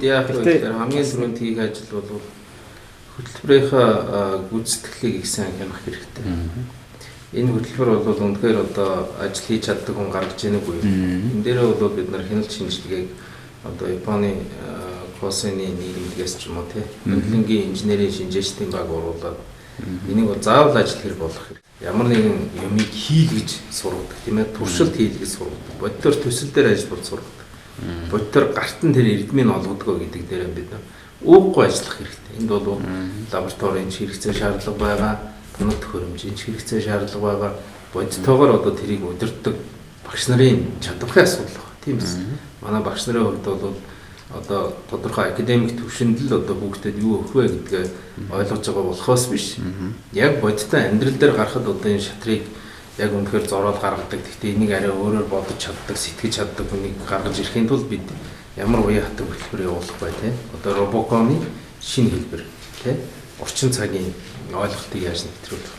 Яг тэгэхээр хамгийн түрүүнд хийх ажил бол хөтөлбөрийнхөө гүйцэтгэлийг их сайн хянах хэрэгтэй. Энэ хөтөлбөр бол үнэхээр одоо ажил хийж чаддаг хүн гаргаж ийнэг үе. Энэ дээрээ бол бид нар хяналт шинжилгээг одоо Японы Коосэний нийгэмдгээс ч юм уу тий хөдөлгөөний инженерийн шинжээчдийн баг оруулаад энийг бол заавал ажил хэр болох хэрэгтэй. Ямар нэгэн юмыг хийлгэж сургадаг тийм ээ туршилт хийлгэж сургадаг. Бодитоор төсөл дээр ажиллаж сургадаг. Бодитоор гарт нь тэр эрдмийн олгодгоо гэдэг дээр бид уухгүй ажиллах хэрэгтэй. Энд бол лабораторийн хэрэгцээ шаардлага байгаа, тунад төхөөрөмжийн хэрэгцээ шаардлага байгаа. Бодитоогоор одоо тэрийг удирддаг багш нарын чадварын асуудал байна. Тийм биз. Манай багш нарын хувьд бол одоо тодорхой академик төвшөнд л одоо бүгдэд юу өгөх вэ гэдгээ ойлгож байгаа болохоос биш. Яг бодиттой амьдрал дээр гарахад одоо энэ шатрыг яг үнэхээр зороод гаргадаг. Гэхдээ энийг арай өөрөөр бодож чаддаг, сэтгэж чаддаг хүнийг гаргаж ирэхийн тулд бид ямар уян хатаг хөтөлбөр явуулах бай тээ. Одоо робоконы шинэ хэлбэр тээ. Орчин цагийн ойлголтыг яаж нэвтрүүлэх.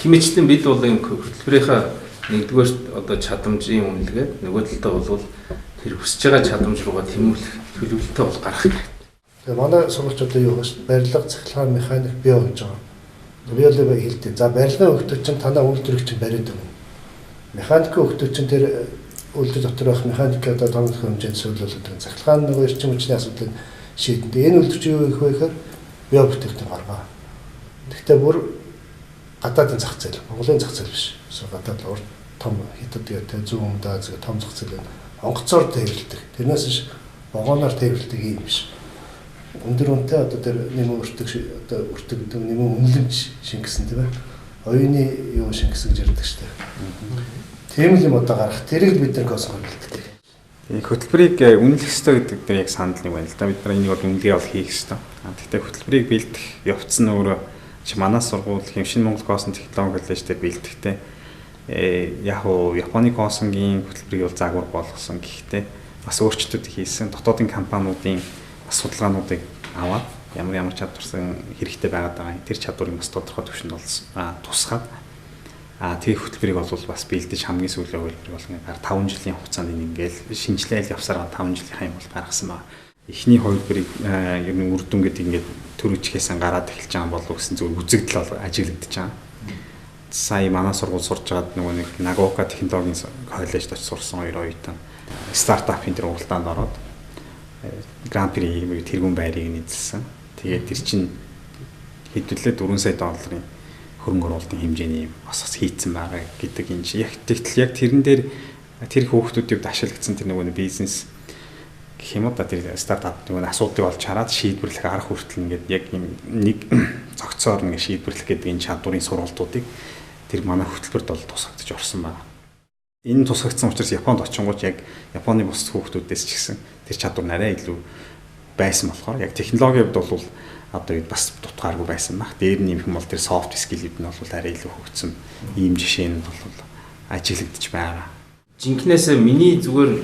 Хэмжээчдэн бид бол энэ хөтөлбөрийнхаа нэгдүгээр одоо чадамжийн үнэлгээ, нөгөө талдаа бол тэр хүсэж байгаа чадамж руугаа тэмүүлэх төлөвлөлтөө бол гаргах хэрэгтэй. Тэгээ манай сурвалж одоо юу вэ? Барилга, цахилгаан, механик, био гэж байгаа. Биолог хэлдэг. За барилгын хөгтөч чинь танаа үйлдвэрч чинь бариад байна. Механикийн хөгтөч чинь тэр үйлдэл дотор байх механик одоо том хэмжээнд зөвлөлөд энэ цахилгаан нөгөө эрчим хүчний асуудлыг шийдэндээ энэ үйлдвэрч юу их вэ гэхээр био бүтээгдэхүүн гаргаа. Гэхдээ бүр гадаадын зах зээл, Монголын зах зээл биш. Гадаад урд том хятад гэдэг зүүн өмнөд Азийн том зах зээл онгоцоор тээвэрлэдэг. Тэрнээс биш вагоноор тээвэрлэдэг юм биш. Өндөр үнэтэй одоо тэр нэмэн өртөг одоо өртөг гэдэг нэмэн үнэлэмж шингэсэн тийм ээ. Оюуны юу шингэсэн гэж ярьдаг шүү дээ. Тийм л юм одоо гарах. Тэрийг бид нар Коосэн хөндлөлттэй. Хөтөлбөрийг үнэлэх ёстой гэдэг дээр яг санал нэг байна л да. Бид нар энийг бол үнэлгээ бол хийх ёстой. Гэхдээ хөтөлбөрийг бэлдэх явц нь өөрөө манай сургууль Шинэ Монгол Коосэн технологи коллеж дээр бэлдэхдээ яг уу Японы Коосенгийн хөтөлбөрийг бол загвар болгосон. Гэхдээ бас өөрчлөлтүүд хийсэн. Дотоодын компаниудын судалгаануудыг аваад ямар чадварсан хэрэгтэй байгаад байгаа. Тэр чадварыг бас тодорхой түвшинд тусгаад тэр хөтөлбөрийг бол бас бэлдэж хамгийн сүүлийн хувилбарыг бол ингээм 5 жилийн хугацаанд ингээл шинжилээл явсараа 5 жилийн юм бол гаргасан байна. Эхний хувилбарыг ер нь үр дүн гэдэг ингээд төрөжхөөсөн гараад эхэлж байгаа болов гэсэн зүгээр үзэгдэл бол ажиглагдаж байгаа. Сая манай сургууль сурж байгаад нөгөө нэг Нагоока технологийн коллежид очиж сурсан хоёр оюутан стартапын тэр уралдаанд ороод Гран При тэргүүн байрыг нийцэлсэн. Тэгээд тэр чинь хэдүүлээ 4 сая долларын хөрөнгө оруулалтын хэмжээний бас хийцэн байгаа гэдэг энэ чинь яг тэрэн дээр тэр хүүхдүүдийг ашиглагдсан тэр нөгөө бизнес гэх юм уу да тэр стартап нөгөө асуудыг олж хараад шийдвэрлэх арга хүртэл ингээд яг нэг зохицоор ингээд шийдвэрлэх гэдэг энэ чадварын сургалтуудыг тэр манай хөтөлбөрт бол тусгагдж орсон байна. Энэ тусгагдсан учраас Японд очингууд яг Японы бус хүүхдүүдээс ч гэсэн тэр чадвар нарай илүү байсан болохоор яг технологийн хувьд бол одоо бас дутгааргүй байсан баг. Дээр нь юм бол тэр софт скилүүд нь бол арай илүү хөгжсөн ийм жишээ нь бол ажиглагдчих байгаа. Жинкнээс миний зүгээр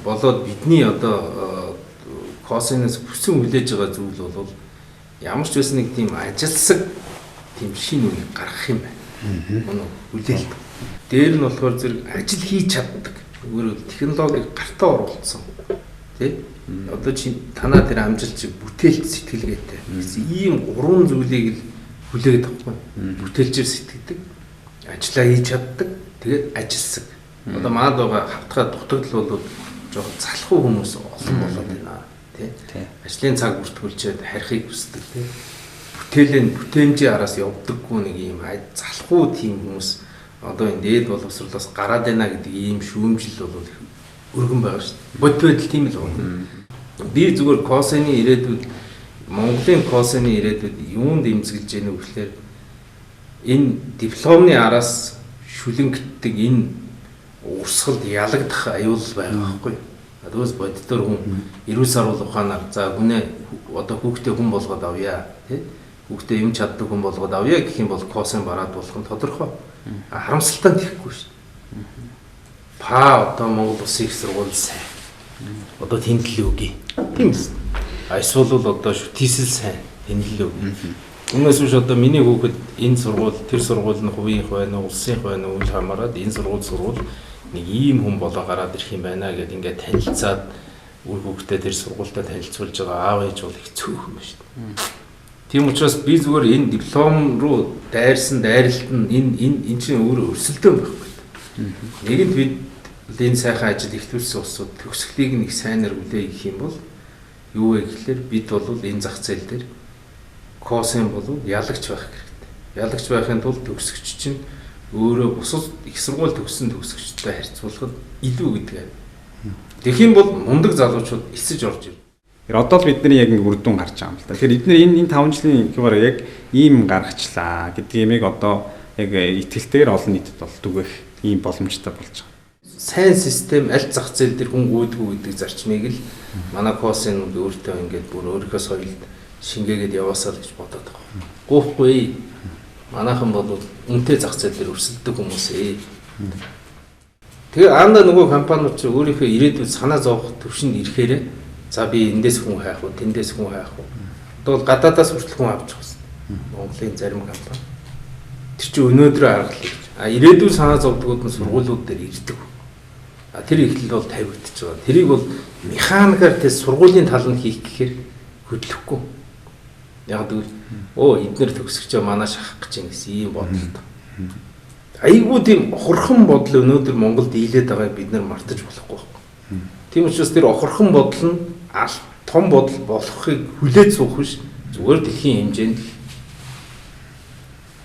болоод бидний одоо Кооsenээс хүссэн хүлээж байгаа зүйл бол ямар ч байсан нэг тийм ажилсаг тийм шинэ үнийг гаргах юм байна. Мөн хүлээлт. Дээр нь болохоор зэрэг ажил хийж чаддаг. Өөрөөр технологиг гартаа оруулсан. Тэ? Одоо чи танаа тэр амжилт бүтээлч сэтгэлгээтэй. Ийм 3 зүйлийг л хүлээгээд авахгүй. Бүтээлчээр сэтгэдэг, ажиллаа хийж чаддаг, тэгээд ажилсаг. Одоо маад байгаа хавтгай дутагдал бол жоохон залхуу хүмүүс олон болоод байна. Тэ? Ажлын цаг бүртгүүлчихэд харихыг хүсдэг. Тэ? Бүтээмжийн араас явдаггүй нэг ийм залхуу тийм хүмүүс одоо энэ дээд боловсруулаас гараад байна гэдэг ийм шүүмжил бол өргөн байгаа шүү дээ. Бод байдал тийм л байна. Би зүгээр Коосены ирээдүйд Монголын Коосены ирээдүйд юунд имзэглэж яах вэ гэхээр энэ дипломны араас шүлэнгддэг энэ урсгалд ялагдах аюул байгаа байхгүй. Адуус боддоор хүн 90 сар ухаанаар за хүнээ одоо хүүхдээ хүн болгоод авъя тий. Хүүхдээ юм чаддаг хүн болгоод авъя гэх юм бол Кооsen бараад болох нь тодорхой. Харамсалтай тэхгүй шүү дээ. Одоо Монгол Улсын их сургууль сайн. Одоо тэнэлээ үгүй. Тийм үү? Эсвэл одоо шүтээсэл сайн тэнэлээ үгүй. Өмнөөс биш одоо миний хүүхэд энэ сургууль тэр сургууль нь хувийнх байна уу, улсынх байна уу үл хамааран энэ сургууль нэг ийм хүн болоо гараад ирэх юм байна гэдээ ингээд танилцаад үр хүүхдээ тэр сургуультай танилцуулж байгаа аав ээж бол хэцүү юм байна шүү дээ. Тийм учраас би зүгээр энэ диплом руу дайрсан дайралт нь энэ чинь өөрөө өрсөлдөөн байхгүй. Нэгэнт бид энэ сайхан ажил ихтүүлсэн улсууд төгсгөлийг нэг сайнаар үлээ гэх юм бол юу вэ гэхээр бид бол энэ зах зээл дээр Кооsen бол ялагч байх хэрэгтэй. Ялагч байхын тулд төгсгч чинь өөрөө бусад их сургууль төгссөн төгсгчтэй харьцуулахад илүү гэдэг. Тэгэх юм бол мундаг залуучууд эсэж орж ирнэ. Одоо л бидний яг нэг үр дүн гарч байгаа юм л да. Тэгэхээр эдгээр энэ 5 жилийн хэмээр яг ийм гаргачлаа гэдэг юмыг одоо яг итгэлтэйгээр олон нийтэд бол түгэх ийм боломжтой болж байгаа. Сайн систем аль зах зээл дээр хүн гүйдгүү гэдэг зарчмыг л манай Кооsen өөртөө ингээд бүр өөрийнхөө соёлд шингээгээд яваасаа л гэж бодоод байгаа. Гоохгүй. Манайхан бол үнэтэй зах зээл дээр өрсөлдөг хүмүүс ээ. Тэгээ аанда нөгөө компаниуд ч өөрийнхөө ирээдүйд санаа зовох төвшөнд ирэхээр за би эндээс хүн хайх уу, тэндээс хүн хайх уу. Одоо бол гадаадаас хүртэл хүн авч байгаа. Монголын зарим компани. Тэр чинь өнөөдрөө аргалж. Ирээдүйн санаа зовдгууд нь сургуулиуд дээр ирдэг. Тэр ихлэл бол тавигдчихж байгаа. Тэрийг бол механикаар тест сургуулийн тал нь хийх гэхээр хөдлөхгүй. Яг гэвэл эдгээр төгсөгчөө манай шахах гэж юм гэсэн ийм бодолтой. Айгуу тийм охорхон бодол өнөөдөр Монголд дийлээд байгааг бид нар мартаж болохгүй байна. Тийм учраас тэр охорхон бодол нь том бодол болохыг хүлээж суух биш. Зүгээр дэлхийн хэмжээнд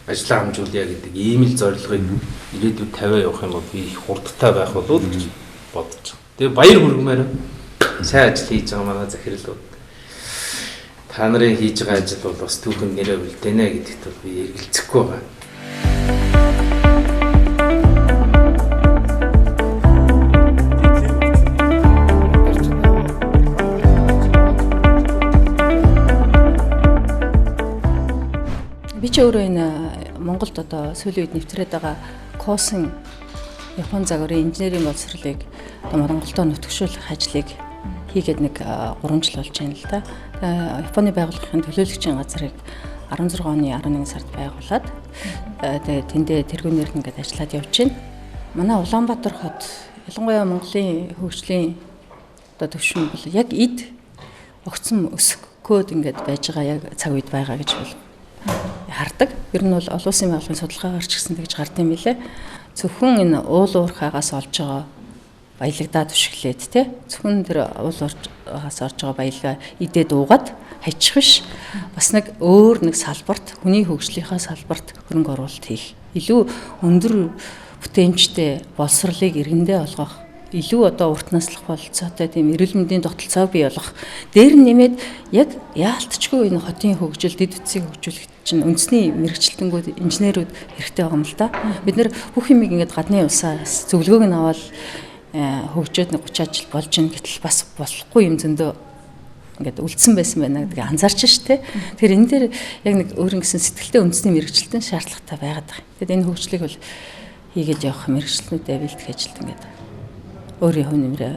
ажлаа хамжуулъя гэдэг ийм л зорилгыг ирээдүйд тавиа явах юм бол би их хурдтай байх болов гэж бодож байна. Тэгээ баяр хүргэмээр сайн ажил хийж байгаа манай захирлууд. Та нарын хийж байгаа ажил бол бас түүхэн нэрээ үлдээнэ гэдэгт би эргэлзэхгүй байна. Би ч өөрөө энэ Монголд одоо сүүлийн үед нэвтрээд байгаа Коосэн Японы загварын инженерийн боловсролыг Монголдо нутагшуулах ажлыг хийгээд нэг 3 жил болж байна л да. Японы байгууллагын төлөөлөгчийн газрыг 16 оны 11 сард байгуулад тэгээд тэндээ тэргүүнээр ингээд ажиллаад явж байна. Манай Улаанбаатар хот ялангуяа Монголын хөгжлийн одоо төвшин бол яг эд огцом өсгөхөд ингээд байж байгаа яг цаг үед байгаа гэж бол хардаг. Ер нь бол олон улсын байгууллагын судалгаагаар ч гэсэн тэгж гардыг юм билэ. Зөвхөн энэ уул уурхаагаас олж байгаа баялагдаа түшиглээд тий. Зөвхөн тэр уул уурхаагаас орж байгаа баялгаа идээд уугаад хайчих биш. Бас нэг өөр нэг салбарт, хүний хөгжлийнхаа салбарт хөрөнгө оруулалт хийх. Илүү өндөр бүтээмжтэй боловсролыг иргэндээ олгох. Илүү одоо урт наслах бололцоотой тийм эрүүл мэндийн тогтолцоог бий болгох. Дээр нь нэмээд яг яалтчгүй энэ хотын хөгжил, дэд үтсийг хөгжүүлэх чинь үндэсний мэрэгчлэлтэнгүүд инженерүүд хэрэгтэй байгаа юм л да. Бид нэр бүх юмыг ингээд гадны улсаас зөвлөгөөг нь аваад хөгжөөд 30 жил болж ин гэтэл бас болохгүй юм зөндөө ингээд үлдсэн байсан байна гэдгийг анзаарч штэ. Тэгэхээр энэ дээр яг нэг өөрөнгө гэсэн сэтгэлтэй үндэсний мэрэгчлэлтэн шаардлагатай байгаад байгаа. Тэгэд энэ хөгжлийг бол хийгээд явах мэрэгчлэлнүүдэд бэлтгэх ажилд ингээд өөрийн хувь нэмрээ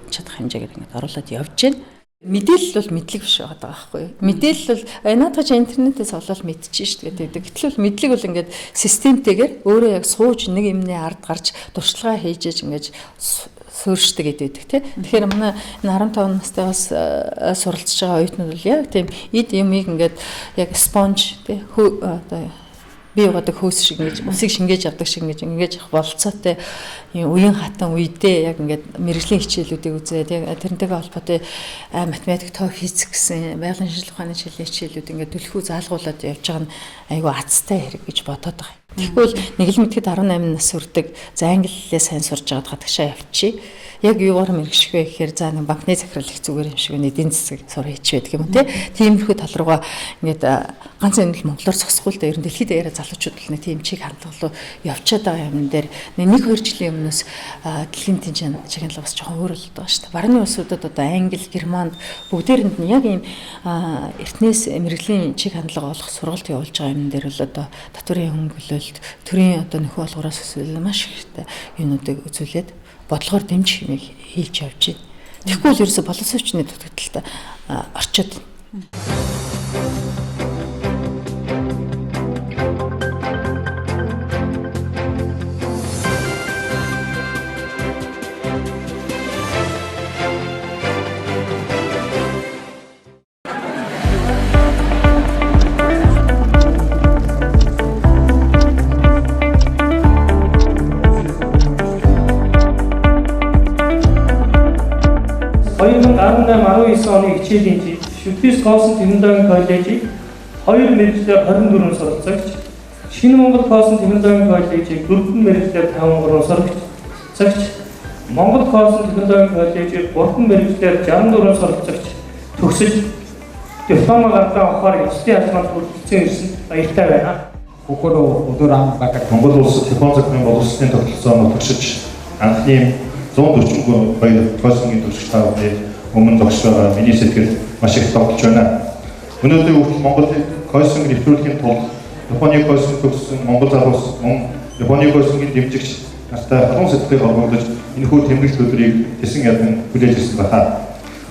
чадах хэмжээгээр ингээд оруулаад явж байна. Мэдээлэл бол мэдлэг биш байгаа байхгүй юу? Мэдээлэл бол наадах чи интернетээс олоод мэдчихэж шүү дээ. Гэтэл бол мэдлэг бол ингээд системтэйгээр өөрөө яг сууж нэг юмны ард гарч туршлагаа хийж ингээд суурьшдаг гэдэг тийм. Тэгэхээр манай энэ 15 настайгаас суралцж байгаа оюутнууд бол яг тийм эд юмыг ингээд яг спонж тийм одоо би угаадаг хөөс шиг ингэж усыг шингээж авдаг шиг ингэж явах болцоотой үеийн хатан үедээ яг ингээд мэрэгжлийн хичээлүүдийг үзээд яг тэрнтэйгээ холбоотой математик, тоо, физик гэсэн байгалийн шинжилгээ ухааны хичээлүүд ингээд түлхүү заалгуулад явж байгаа нь айгүй азтай хэрэг гэж бодоод байгаа. Тэгвэл нэг л мэдхэд 18 нас хүрдэг за англи хэлээ сайн сурж байгаад гадагшаа явчих. Яг юугаар мэрэгших вэ гэхээр за нэг банкны захирал их зүгээр юм шиг нэг эдийн засаг сур хийчихвэ гэх юм те. Тиймэрхүү тал руугаа ингээд ганц энэ л монголоор зогсохгүй л да ер нь дэлхийд яриа залуучууд л нэг тийм чиг хандлага руу явчихад байгаа юм дээр 1-2 жилийн өмнөөс дэлхийн тэнцэн чиглэл бас жоохон өөр болоод байгаа шүү дээ. Барууны улсуудад одоо англи, германд бүгдээрэнд нь яг ийм эртнээс мэрэгжлийн чиг хандлага олох сургалт явуулж байгаа юм дээр бол одоо татварын хөнгөлөлт, төрийн одоо нөхөө олгороос эсвэл маш ихтэй юмнуудыг үзүүлээд бодлогоор дэмжих юмыг хийж явж байна. Тэгэхгүй л ерөөсө боловсруучны дутагдaltaй орчод байна. оны хичээлийн Шүлбис Коосэн технологийн коллежийг 2 мэргэжлээр 24 суралцагч, Шинэ Монгол Коосэн технологийн коллежийг 4 мэргэжлээр 53 суралцагч, Монгол Коосэн технологийн коллежийг 3 мэргэжлээр 64 суралцагч төгсөж дипломоо гаргах авахаар ёслолын ажланд хүрэлцэн ирсэн баяртай байна. Kokoro ÖDÖР амгад Монгол улс Япон захиргааны боловсролын тогтолцоонд төгсөж анхны 140 баяр Кооsenгийн төгсөгч таавны өмнө зогсож байгаа миний сэтгэл маш их тогтолж байна. Өнөөдөр хүртэл Монгол Кооsenг нэвтрүүлэхийн тулд Японы Кооsen төгссөн Монгол залуус мөн Японы Кооsenгийн дэмжигч нартай халуун сэтгэлээр холбогдож энэхүү тэмдэглэл өдрийг тэсэн ядан хүлээж ирсэн байна.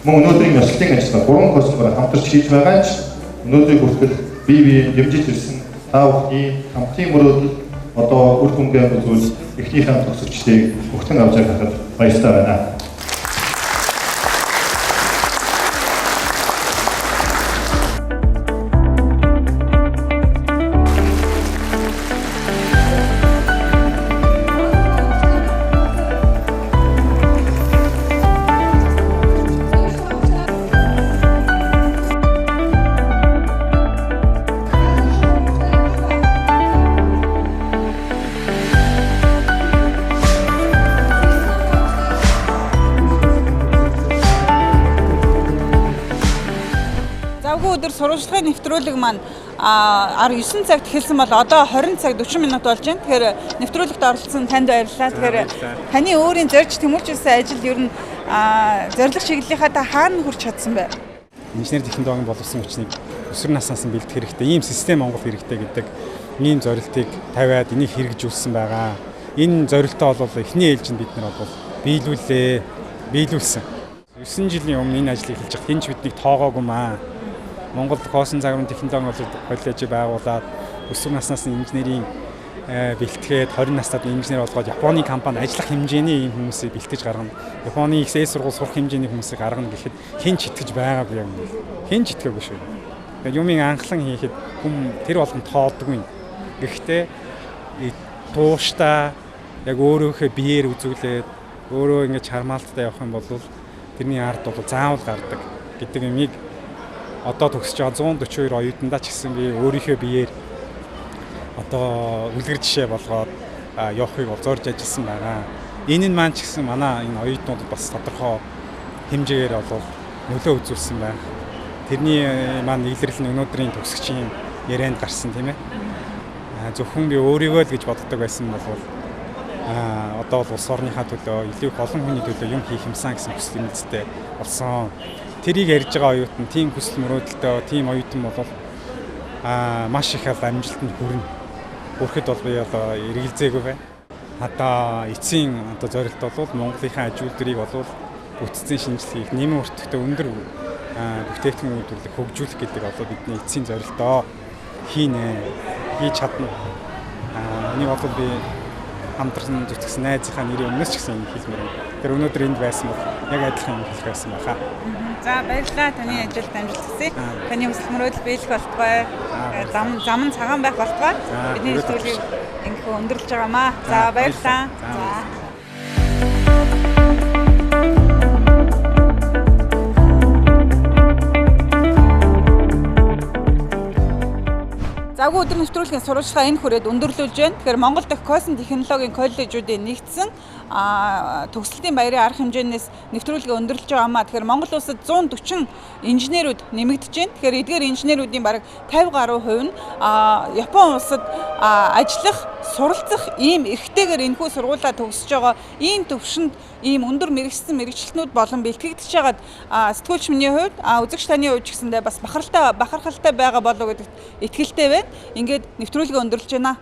Мөн өнөөдрийн ёслолын ажлаа 3 Кооsenгаар хамтарч хийж байгаа ч өнөөдрийг хүртэл бие дэмжиж ирсэн та бүхний хамтын мөрөөдөл одоо үр дүнгээ үзүүл эхнийхэн төгсөгчдийг өгтөн авч байгаад баяртай байна. завгүй өдөр сурвалжлагын нэвтрүүлэг маань 9 цагт эхэлсэн бол одоо 20 цаг 40 минут болж байна. Тэгэхээр нэвтрүүлэгт оролцсон танд баярлалаа. Тэгэхээр таны өөрийн зорж тэмүүлж ирсэн ажил ер нь зорилго чиглэлийнхаа та хаана хүрч чадсан бэ? Инженер технологийн боловсон хүчнийг өсвөр наснаас нь бэлдэх хэрэгтэй. Ийм систем Монгол хэрэгтэй гэдэг ийм зорилтыг тавиад энийг хэрэгжүүлсэн байгаа. Энэ зорилтоо бол эхний ээлжинд бид нар бол биелүүлсэн. 9 жилийн өмнө энэ ажлыг эхэлж хинч биднийг тоогоогүй маа. Монгол Коосэн завгүй технологийн коллеж байгуулад өсвөр наснаас нь инженерийн бэлтгээд 20 настад инженер болгоод Японы компани ажиллах хэмжээний ийм хүмүүсийг бэлтгэж гаргана. Японы их сургууль сурах хэмжээний хүмүүсийг гаргана гэхэд хинч итгэж байгаагүй юм. Хинч итгэгээгүй шүү. Тэгээд юмыг анхлан хийхэд тэр болгон тоодгүй. Гэхдээ тууштай яг өөрөөхөө биеэр үзүүлээд өөрөө ингэж хармаалттай явах юм бол тэрний ард бол заавал гардаг гэдэг юмыг одоо төгсөж байгаа 142 оюутандаа ч гэсэн би өөрийнхөө биеэр одоо үлгэр жишээ болгоод явахыг зорж ажилласан байгаа. Энэ нь маань ч гэсэн манай энэ оюутнуудад бас тодорхой хэмжээгээр бол нөлөө үзүүлсэн байна. Тэрний маань илэрлэл нь өнөөдрийн төгсөгчийн ярианд гарсан тийм ээ. Зөвхөн би өөрийгөө л гэж боддог байсан бол одоо бол улс орныхаа төлөө илүү олон хүний төлөө юм хийх юмсан гэсэн хүсэл нэлттэй болсон. Тэрийг ярьж байгаа оюутан тийм хүсэл мөрөөдөлтөө тийм оюутан бол маш их амжилтанд хүрэхэд бол би одоо эргэлзээгүй байна. Одоо эцсийн одоо зорилт бол Монголынхаа аж үйлдвэрийг бол бүтцийн шинжилгээг нэмэн өртөгтэй өндөр бүтээгдэхүүн үйлдвэрлэлийг хөгжүүлэх гэдэг одоо бидний эцсийн зорилтоо хийж чадна. Энийг бол би хамтран зүтгэсэн найзынхаа нэрийн өмнөөс ч гэсэн хэлмээр байна. Тэр өнөөдөр энд байсан бол яг адилхан юм хэлэх байсан байхаа. За баярлалаа таны ажилд амжилт хүсье. Таны хүсэл мөрөөдөл биелэх болтугай. Зам нь цагаан байх болтугай. Бидний нэвтрүүлгийг ингэхөө өндөрлөж байгаамаа. За баярлалаа. Завгүй өдөр нэвтрүүлгийн сурвалжлага энэ хүрээд өндөрлүүлж байна. Тэгэхээр Монгол дахь Коосэн технологийн коллежуудын нэгдсэн төгсөлтийн баярын арга хэмжээнээс нэвтрүүлгээ өндөрлөж байгаамаа. Тэгэхээр Монгол улсад 140 инженерүүд нэмэгдэж байна. Тэгэхээр эдгээр инженерүүдийн бараг 50 гаруй хувь нь Япон улсад ажиллах, суралцах ийм эрхтэйгээр энэхүү сургуулаа төгсөж байгаа ийм төвшөнд ийм өндөр мэргэжсэн мэргэжилтнүүд болон бэлтгэгдэж байгаад сэтгүүлч миний хувьд үзэгч таны хувьд ч гэсэндээ бас бахархалтай байгаа болов уу гэдэгт итгэлтэй байна. Ингээд нэвтрүүлгээ өндөрлөж байна.